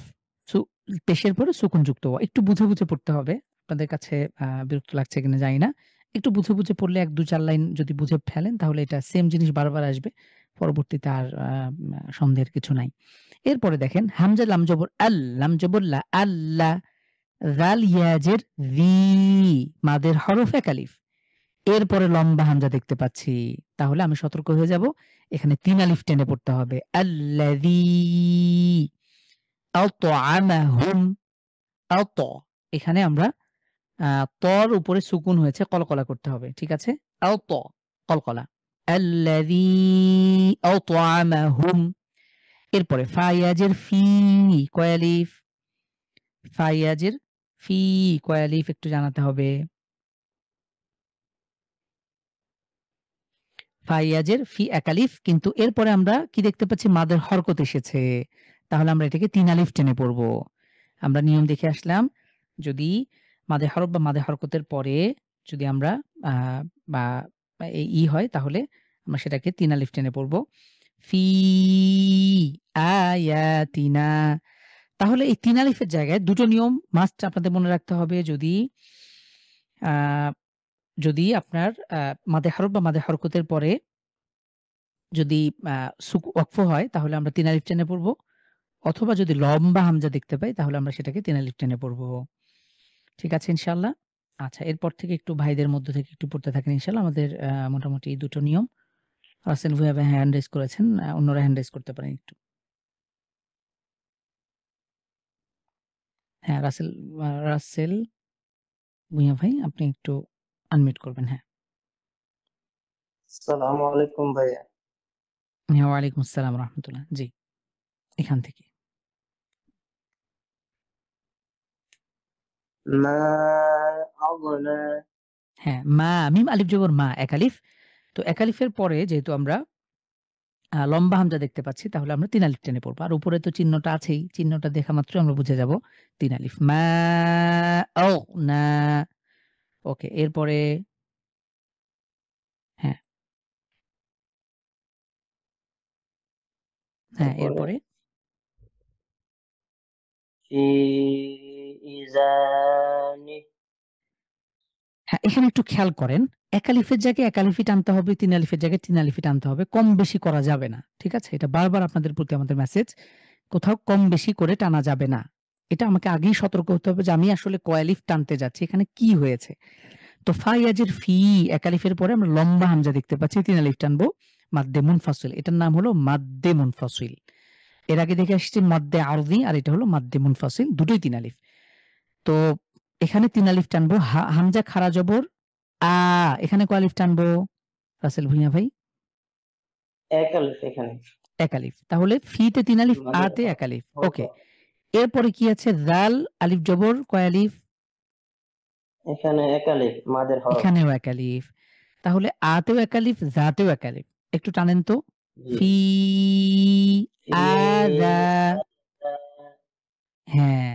পেশের পরে সুকুন যুক্ত ওয়াও। একটু বুঝে বুঝে পড়তে হবে। আপনাদের কাছে বিরক্ত লাগছে কিনা জানি না। একটু বুঝে বুঝে পড়লে ১-২-৪ লাইন যদি বুঝে ফেলেন তাহলে এটা সেম জিনিস বারবার আসবে। পরবর্তীতে আর সন্দেহের কিছু নাই। এরপরে দেখেন হামজা লাম জবর আল, লাম জবর লা, আল্লাহ। জাল ইয়া জের জি, মাদের হরফ এক আলিফ। এরপরে লম্বা হামজা দেখতে পাচ্ছি, তাহলে আমি সতর্ক হয়ে যাব, এখানে ৩ আলিফ টেনে পড়তে হবে। আল্লাযী আত'আমাহুম, আত, এখানে আমরা তর উপরে সুকুন হয়েছে, কলকলা করতে হবে। ঠিক আছে? আত, কলকলা। আল্লাযী আত'আমাহুম। এরপরে ফায়াজের ফি, কয় আলিফ? ফায়াজের ফি কয় আলিফ একটু জানাতে হবে। ফাইয়াজের ফি এক আলিফ, কিন্তু এরপরে আমরা কি দেখতে পাচ্ছি? মাদের হরকত এসেছে, তাহলে আমরা এটাকে ৩ আলিফ টেনে পড়ব। আমরা নিয়ম দেখে আসলাম, যদি মাদের হরফ বা মাদের হরকতের পরে যদি আমরা বা ই হয় তাহলে আমরা সেটাকে ৩ আলিফ টেনে পড়ব। ফি আয়াতিনা, তাহলে এই ৩ আলিফের জায়গায় দুটো নিয়ম মাস্ট আপনাদের মনে রাখতে হবে। যদি আপনার মাদে হরফ বা মাদে হরকতের পরে যদি ওয়াকফ হয় তাহলে আমরা ৩ আলিফ টেনে পড়ব, অথবা যদি লম্বা হামজা দেখতে পাই তাহলে আমরা সেটাকে ৩ আলিফ টেনে পড়ব। ঠিক আছে ইনশাআল্লাহ? আচ্ছা, এরপর থেকে একটু ভাইদের মধ্য থেকে একটু পড়তে থাকেন ইনশাআল্লাহ। আমাদের মোটামুটি এই দুটো নিয়ম। রাসেল ভুঁইয়া ভাই হ্যান্ড রেজ করেছেন, অন্যরা হ্যান্ড রেজ করতে পারেন একটু। হ্যাঁ, রাসেল ভুঁইয়া ভাই আপনি একটু আনমিউট করবেন। হ্যাঁ। আসসালামু আলাইকুম ভাইয়া। হ্যাঁ, ওয়ালাইকুম আসসালাম রাহমাতুল্লাহ। জি, এখান থেকে। মা আগনা। হ্যাঁ, মা মিম আলিফ জবর মা, এক আলিফ। তো এক আলিফের পরে যেহেতু আমরা লম্বা হামজা দেখতে পাচ্ছি তাহলে আমরা ৩ আলিফ টেনে পড়ব। আর উপরে তো চিহ্নটা আছেই। চিহ্নটা দেখা মাত্রই আমরা বুঝে যাব ৩ আলিফ। মা না। ওকে, এরপরে হ্যাঁ, হ্যাঁ, তারপরে এরপরে ফি ইজানি। হ্যাঁ, এখানে একটু খেয়াল করেন। এক আলিফের জায়গায় এক আলিফই টানতে হবে, ৩ আলিফের জায়গায় ৩ আলিফই টানতে হবে। কম বেশি করা যাবে না। ঠিক আছে? এটা বারবার আপনাদের প্রতি আমাদের মেসেজ। কোথাও কম বেশি করে টানা যাবে না। এটা আমাকে আগেই সতর্ক হতে হবে যে আমি আসলে কয় আলিফ টানতে যাচ্ছি, এখানে কি হয়েছে। তো ফা ইয়াজের ফি, এক আলিফের পরে আমরা লম্বা হামজা দেখতে পাচ্ছি, ৩ আলিফ টানবো, মাদ্দে মুনফাসিল। এটার নাম হলো মাদ্দে মুনফাসিল। এর আগে দেখে আসছি মাদ্দে আরদি, আর এটা হলো মাদ্দে মুনফাসিল, দুটোই ৩ আলিফ। তো এখানে ৩ আলিফ টানবো, হামজা খাড়া জবর আ, এখানে কয় আলিফ টানবো রাসেল ভুঁইয়া ভাই? এক আলিফ এখানে। এক আলিফ। তাহলে ফিতে ৩ আলিফ, মানে আতে এক আলিফ। হরফ। ওকে, এরপরে কি আছে? জাল আলিফ জবর কয় আলিফ? এখানে এক আলিফ মাদের হরফ। এখানেও এক আলিফ। তাহলে আতেও এক আলিফ, জাতেও এক আলিফ। একটু টানেন তো। জি। ফি ফি আযা। হ্যাঁ,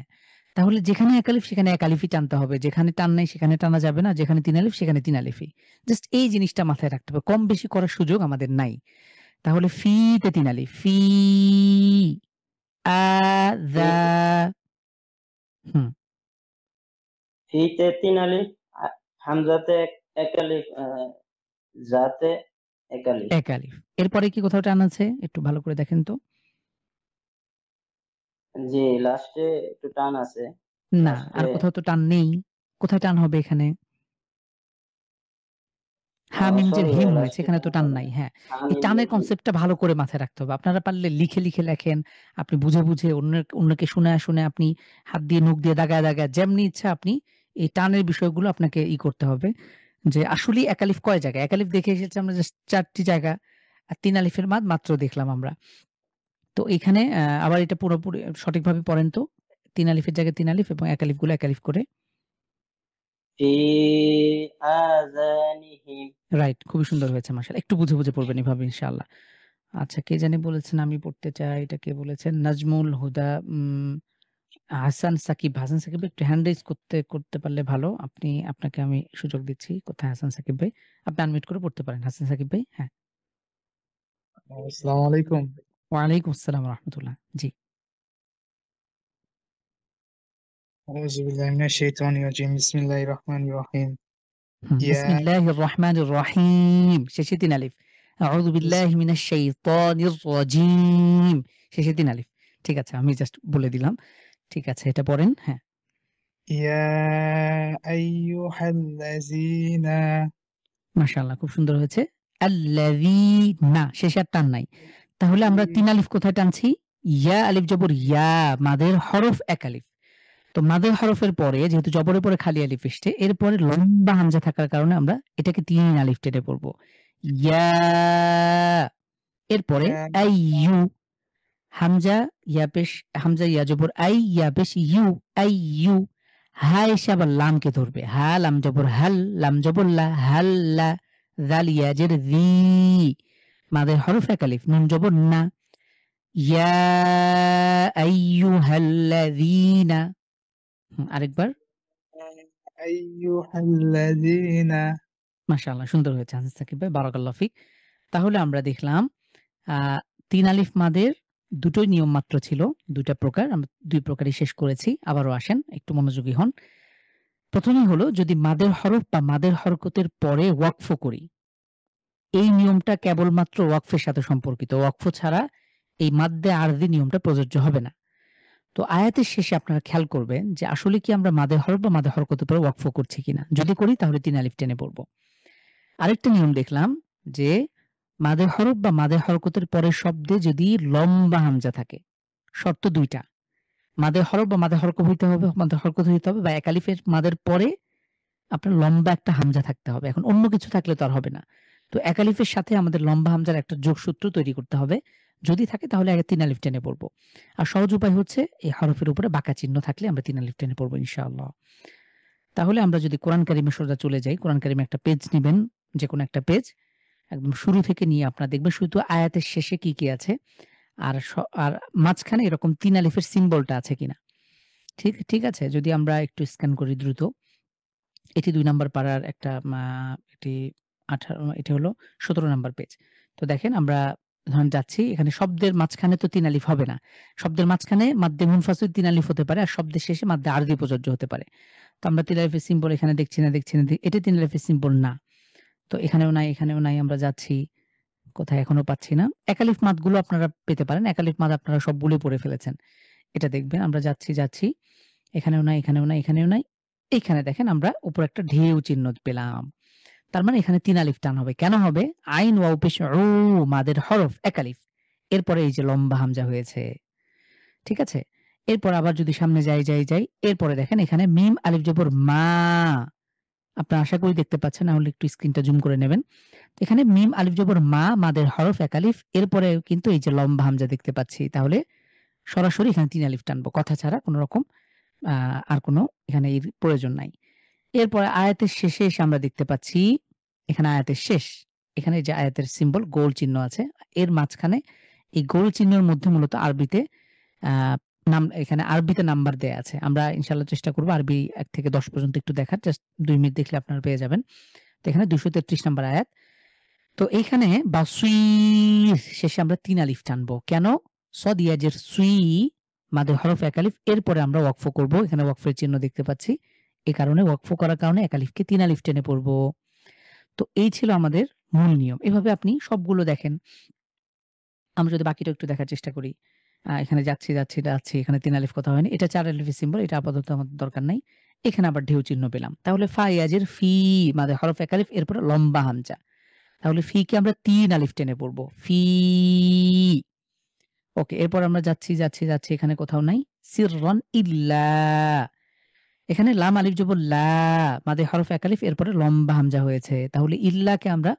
তাহলে যেখানে এক আলিফ সেখানে এক আলিফই টানতে হবে। যেখানে টান নাই সেখানে টানা যাবে না। যেখানে ৩ আলিফ সেখানে ৩ আলিফই। জাস্ট এই জিনিসটা মাথায় রাখতে হবে। কম বেশি করার সুযোগ আমাদের নাই। তাহলে ফিতে ৩ আলিফ। ফি আযা। হুম, ফিতে ৩ আলিফ, হামজাতে এক আলিফ, জাতে এক আলিফ। এক আলিফ। এরপরে কি কোথাও টান আছে? একটু ভালো করে দেখেন তো। জি, লাস্টে একটু টান আছে। না, লাস্টে আর কোথাও তো টান নেই। কোথায় টান হবে এখানে? হামিম যে সরি হিম ভাইয়া, হয়েছে, লাস্টে এখানে তো টান টান হবে নাই। না। হ্যাঁ, এই হামিম টানের যে হিম। কনসেপ্টটা ভালো করে মাথায় রাখতে হবে। আপনারা পারলে লিখে, লিখে লেখেন। আপনি বুঝে, বুঝে অন্যকে শুনায়া, শুনে আপনি হাত দিয়ে নখ দিয়ে দাগায়, দাগায় যেমনি ইচ্ছা আপনি এই টানের বিষয়গুলো আপনাকে করতে হবে। যে আসলেই এক আলিফ কয় জায়গায়? এক আলিফ দেখে এসেছি আমরা জাস্ট ৪ টি জায়গা। আর ৩ আলিফের মাদ মাত্র দেখলাম আমরা। তো এখানে আবার এটা পুরোপুরি সঠিকভাবে পড়েন তো। ৩ আলিফের জায়গায় ৩ আলিফ এবং এক আলিফগুলো এক আলিফ করে। ফি আযানিহিম। রাইট, খুবই সুন্দর হয়েছে মাশাআল্লাহ। একটু বুঝে, বুঝে পড়বেন এভাবে ইনশাআল্লাহ। আচ্ছা, কে জানি বলেছেন আমি পড়তে চাই। এটা কে বলেছেন? নাজমুল হুদা, হাসান সাকিব। হাসান সাকিব ভাই একটু হ্যান্ড রেইজ করতে পারলে ভালো। আপনাকে আমি সুযোগ দিচ্ছি। কোথায় হাসান সাকিব ভাই? আপনি আনমিউট করে পড়তে পারেন হাসান সাকিব ভাই। হ্যাঁ। আসসালামু আলাইকুম। ওয়ালাইকুম আসসালাম ওয়া রাহমাতুল্লাহ। জি। আউযু বিল্লাহি মিনাশ শাইতানির রাজিম। বিসমিল্লাহির রহমানির রহিম। ইয়া বিসমিল্লাহির রহমানির রহিম। শেষে ৩ আলিফ। আউযু বিল্লাহি মিনাশ শাইতানির রাজিম। শেষে ৩ আলিফ। ঠিক আছে, আমি জাস্ট বলে দিলাম। ঠিক আছে, এটা পড়েন। হ্যাঁ। ইয়া আইয়ুহাল্লাযীনা। মাশাআল্লাহ, খুব সুন্দর হয়েছে। আল্লাযীনা, শেষে আর টান নাই। তাহলে আমরা ৩ আলিফ কোথায় টানছি? ইয়া আলিফ জবর ইয়া, মাদের হরফ এক আলিফ। তো মাদের হরফের পরে যেহেতু জবরের পরে খালি আলিফ এসছে, এরপরে লম্বা হামজা থাকার কারণে আমরা এটাকে ৩ আলিফ টেনে পড়ব। ইয়া, এরপরে ইয়া আইয়ু, হামজা ইয়া পেশ, হামজা ইয়া জবর আই, ইয়া পেশ ইউ, আইয়ু। হা এসে আবার লামকে ধরবে। হা লাম জবর হাল, লাম জবর লা, হাল্লা। জাল ইয়াজের জি, মাদের হরফ এক আলিফ, নুন জবর না। ইয়া আইয়ুহাল্লাযীনা। আরেকবার। আইয়ুহাল্লাযীনা। মাশাআল্লাহ, সুন্দর হয়েছে হাসান সাকিব ভাই, বারাকাল্লাহু ফিক। তাহলে আমরা দেখলাম ৩ আলিফ মাদের দুটোই নিয়ম মাত্র ছিল, ২টা প্রকার। আমরা ২ প্রকারই শেষ করেছি। আবারও আসেন, একটু মনোযোগী হন। প্রথমেই হলো যদি মাদের হরফ বা মাদের হরকতের পরে ওয়াকফ করি, এই নিয়মটা কেবলমাত্র ওয়াকফের সাথে সম্পর্কিত। ওয়াকফ ছাড়া এই মাদ্দে আরদি নিয়মটা প্রযোজ্য হবে না। তো আয়াতের শেষে আপনারা খেয়াল করবেন যে আসলে কি আমরা মাদে হরফ বা মাদে হরকতের উপরে ওয়াকফ করছি কিনা। যদি করি তাহলে ৩ আলিফ টেনে পড়ব। আরেকটা নিয়ম দেখলাম যে মাদে হরফ বা মাদে হরকতের পরের শব্দে যদি লম্বা হামজা থাকে, শর্ত ২টা। মাদে হরফ বা মাদে হরকত হইতে হবে, মাদে হরকত হইতে হবে, বা এক আলিফের মাদের পরে আপনার লম্বা একটা হামজা থাকতে হবে। এখন অন্য কিছু থাকলে তো আর হবে না। তো এক আলিফের সাথে আমাদের লম্বা হামজার একটা যোগসূত্র তৈরি করতে হবে। যদি থাকে তাহলে আগে ৩ আলিফ টেনে পড়ব। আর সহজ উপায় হচ্ছে এই হরফের উপরে বাঁকা চিহ্ন থাকলে আমরা ৩ আলিফ টেনে পড়ব ইনশাআল্লাহ। তাহলে আমরা যদি কোরআন কারিমে সোজা চলে যাই, কোরআন কারিমে একটা পেজ নিবেন, যেকোনো একটা পেজ একদম শুরু থেকে নিয়ে আপনারা দেখবেন শুধু আয়াতের শেষে কি কি আছে আর মাঝখানে এরকম ৩ আলিফের সিম্বলটা আছে কিনা। ঠিক আছে? যদি আমরা একটু স্ক্যান করি দ্রুত। এটি ২ নাম্বার পাড়ার একটা এটি ১৮ এটি হলো ১৭ নাম্বার পেজ। তো দেখেন আমরা ধরেন যাচ্ছি, এখানে শব্দের মাঝখানে তো ৩ আলিফ হবে না। শব্দের মাঝখানে মাদ্দে মুনফাসিল ৩ আলিফ হতে পারে, আর শব্দের শেষে মাদ্দে আরদি প্রযোজ্য হতে পারে। তো আমরা ৩ আলিফের সিম্বল এখানে দেখছি না। এটা ৩ আলিফের সিম্বল না। তো এখানেও নাই, আমরা যাচ্ছি। কোথায় এখনো পাচ্ছি না। এক আলিফ মাদগুলো আপনারা পেতে পারেন। এক আলিফ মাদ আপনারা সবগুলোই পড়ে ফেলেছেন। এটা দেখবেন। আমরা যাচ্ছি। এখানেও নাই। এইখানে দেখেন আমরা উপরে একটা ঢেউ চিহ্ন পেলাম। তার মানে এখানে ৩ আলিফ টান হবে। কেন হবে? আইন ওয়াও পেশ উ মাদের হরফ এক আলিফ। এরপরে এই যে লম্বা হামজা হয়েছে। ঠিক আছে? এরপর আবার যদি সামনে যাই, এরপরে দেখেন এখানে মিম আলিফ জবর মা। আপনারা আশা করি দেখতে পাচ্ছেন, না হলে একটু স্ক্রিনটা জুম করে নেবেন। এখানে মিম আলিফ জবর মা, মাদের হরফ এক আলিফ, এরপরে কিন্তু এই যে লম্বা হামজা দেখতে পাচ্ছি। তাহলে সরাসরি এখানে ৩ আলিফ টানবো, কথা ছাড়া কোনো রকম আর কোনো এখানে এর প্রয়োজন নাই। এরপরে আয়াতের শেষে এসে আমরা দেখতে পাচ্ছি এখানে আয়াতের শেষ, এখানে যে আয়াতের সিম্বল গোল চিহ্ন আছে, এর মাঝখানে এই গোল চিহ্নের মধ্যে মূলত আরবিতে এখানে আরবিতে নাম্বার দেয়া আছে। আমরা ইনশাআল্লাহ চেষ্টা করব আরবি ১ থেকে ১০ পর্যন্ত একটু দেখার। জাস্ট ২ মিনিট দেখলে আপনারা পেয়ে যাবেন। তো এখানে ২৩৩ নাম্বার আয়াত। তো এইখানে বাসুইর শেষে আমরা ৩ আলিফ টানবো। কেন? সদ ইয়াজের সুই মাদে হরফ এক আলিফ, এরপরে আমরা ওয়াকফ করব। এখানে ওয়াকফের চিহ্ন দেখতে পাচ্ছি। এই কারণে ওয়াকফ করার কারণে এক আলিফকে ৩ আলিফ টেনে পড়ব। তো এই ছিল আমাদের মূল নিয়ম। এভাবে আপনি সবগুলো দেখেন। আমরা যদি বাকিটা একটু দেখার চেষ্টা করি। এখানে যাচ্ছি। এখানে ৩ আলিফ কথা হয়নি। এটা ৪ আলিফের সিম্বল। এটা আপাতত আমাদের দরকার নাই। এখানে আবার ঢেউ চিহ্ন পেলাম। তাহলে ফা ইয়াজের ফি মাদে হরফ এক আলিফ, এরপরে লম্বা হামজা। তাহলে ফি কে আমরা ৩ আলিফ টেনে পড়ব। ফি। ওকে, এরপর আমরা যাচ্ছি। এখানে কোথাও নাই। সিররান ইল্লা। এখানে লাম আলিফ জবর লা, মাদে হরফ এক আলিফ, এরপরে লম্বা হামজা হয়েছে। তাহলে ইল্লাকে আমরা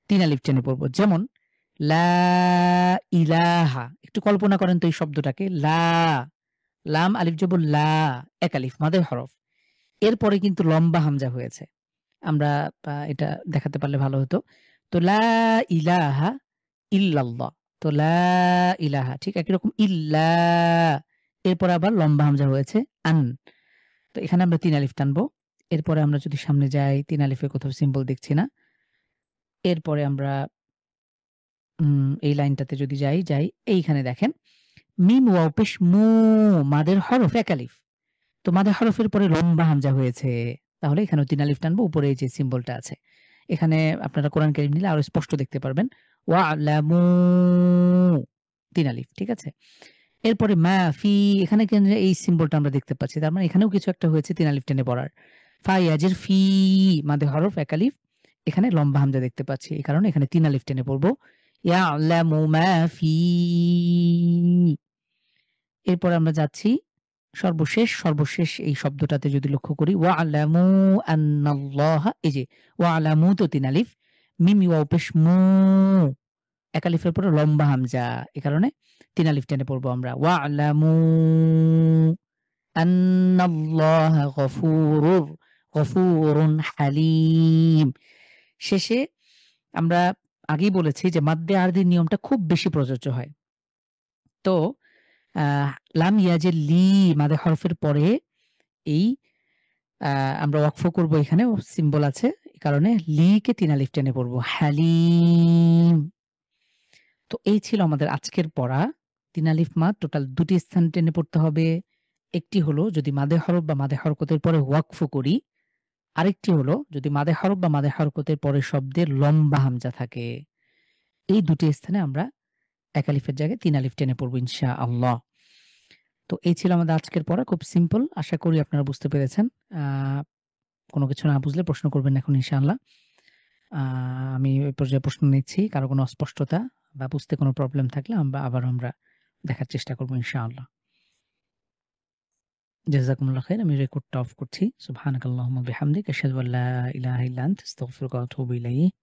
৩ আলিফ টেনে পড়ব। যেমন লা ইলাহা। একটু কল্পনা করেন তো এই শব্দটাকে। লাম আলিফ জবর লা, এক আলিফ মাদে হরফ, এরপরে কিন্তু লম্বা হামজা হয়েছে। আমরা এটা দেখাতে পারলে ভালো হতো। তো লা ইলাহা ইল্লাল্লাহ। তো লা ইলাহা, ঠিক একই রকম ইল্লা, এরপর আবার লম্বা হামজা হয়েছে আন। তো এখানে আমরা ৩ আলিফ টানবো। এরপরে আমরা যদি সামনে যাই, ৩ আলিফের কোথাও সিম্বল দেখছি না। এরপরে আমরা এই লাইনটাতে যদি যাই, এইখানে দেখেন মিম ওয়াও পেশ মু মাদের হরফ এক আলিফ। তো মাদের হরফের পরে লম্বা হামজা হয়েছে। তাহলে এখানেও ৩ আলিফ টানবো। উপরে এই যে সিম্বলটা আছে, এখানে আপনারা কোরআন কারীম নিলে আরো স্পষ্ট দেখতে পারবেন। ওয়ালামু ৩ আলিফ, ঠিক আছে? এরপরে মা ফি, এখানে এই সিম্বলটা আমরা দেখতে পাচ্ছি। তার মানে এখানেও কিছু একটা হয়েছে ৩ আলিফ টেনে পড়ার। ফা ইয়াজের ফি মাদে হরফ এক আলিফ, এখানে লম্বা হামজা দেখতে পাচ্ছি। এই কারণে এখানে ৩ আলিফ টেনে পড়বো। ইয়ালামু মা ফি। এরপর আমরা যাচ্ছি সর্বশেষ এই শব্দটাতে যদি লক্ষ্য করি, ওয়ালামু আন্নাল্লাহা, এই যে ওয়ালামু তো ৩ আলিফ, মিম ওয়াও পেশ মু, এক আলিফের পরে লম্বা হামজা, এই কারণে ৩ আলিফ টেনে পড়বো আমরা। ওয়ালামু আন্নাল্লাহা গফুরুন হালিম। শেষে আমরা আগেই বলেছি যে মাদ্দে আরদির নিয়মটা খুব বেশি প্রযোজ্য হয়। তো লাম ইয়াজের লি মাদে হরফের পরে এই আমরা ওয়াকফ করব। এখানে সিম্বল আছে, এই কারণে লি কে ৩ আলিফ টেনে পড়ব। হালিম। তো এই ছিল আমাদের আজকের পড়া। ৩ আলিফ মাদ টোটাল ২টি স্থান টেনে পড়তে হবে। একটি হলো যদি মাদে হরফ বা মাদে হরকতের পরে ওয়াকফ করি, আরেকটি হলো যদি মাদে হরফ বা মাদে হরকতের পরের শব্দের লম্বা হামজা থাকে, এই দুটি স্থানে আমরা এক আলিফের জায়গায় ৩ আলিফ টেনে পড়ব ইনশাআল্লাহ। তো এই ছিল আমাদের আজকের পড়া, খুব সিম্পল। আশা করি আপনারা বুঝতে পেরেছেন। কোনো কিছু না বুঝলে প্রশ্ন করবেন এখন ইনশাআল্লাহ। আমি এই পর্যায়ে প্রশ্ন নিচ্ছি। কারো কোনো অস্পষ্টতা বা বুঝতে কোনো প্রবলেম থাকলে আমরা দেখার চেষ্টা করব ইনশাআল্লাহ। জাযাকুমুল্লাহ খাইর। আমি রেকর্ডটা অফ করছি। সুবহানাকাল্লাহুম্মা বিহামদিকা আশহাদু আল্লা ইলাহা ইল্লা আনতা আস্তাগফিরুকা ওয়া আতুবু ইলাইক।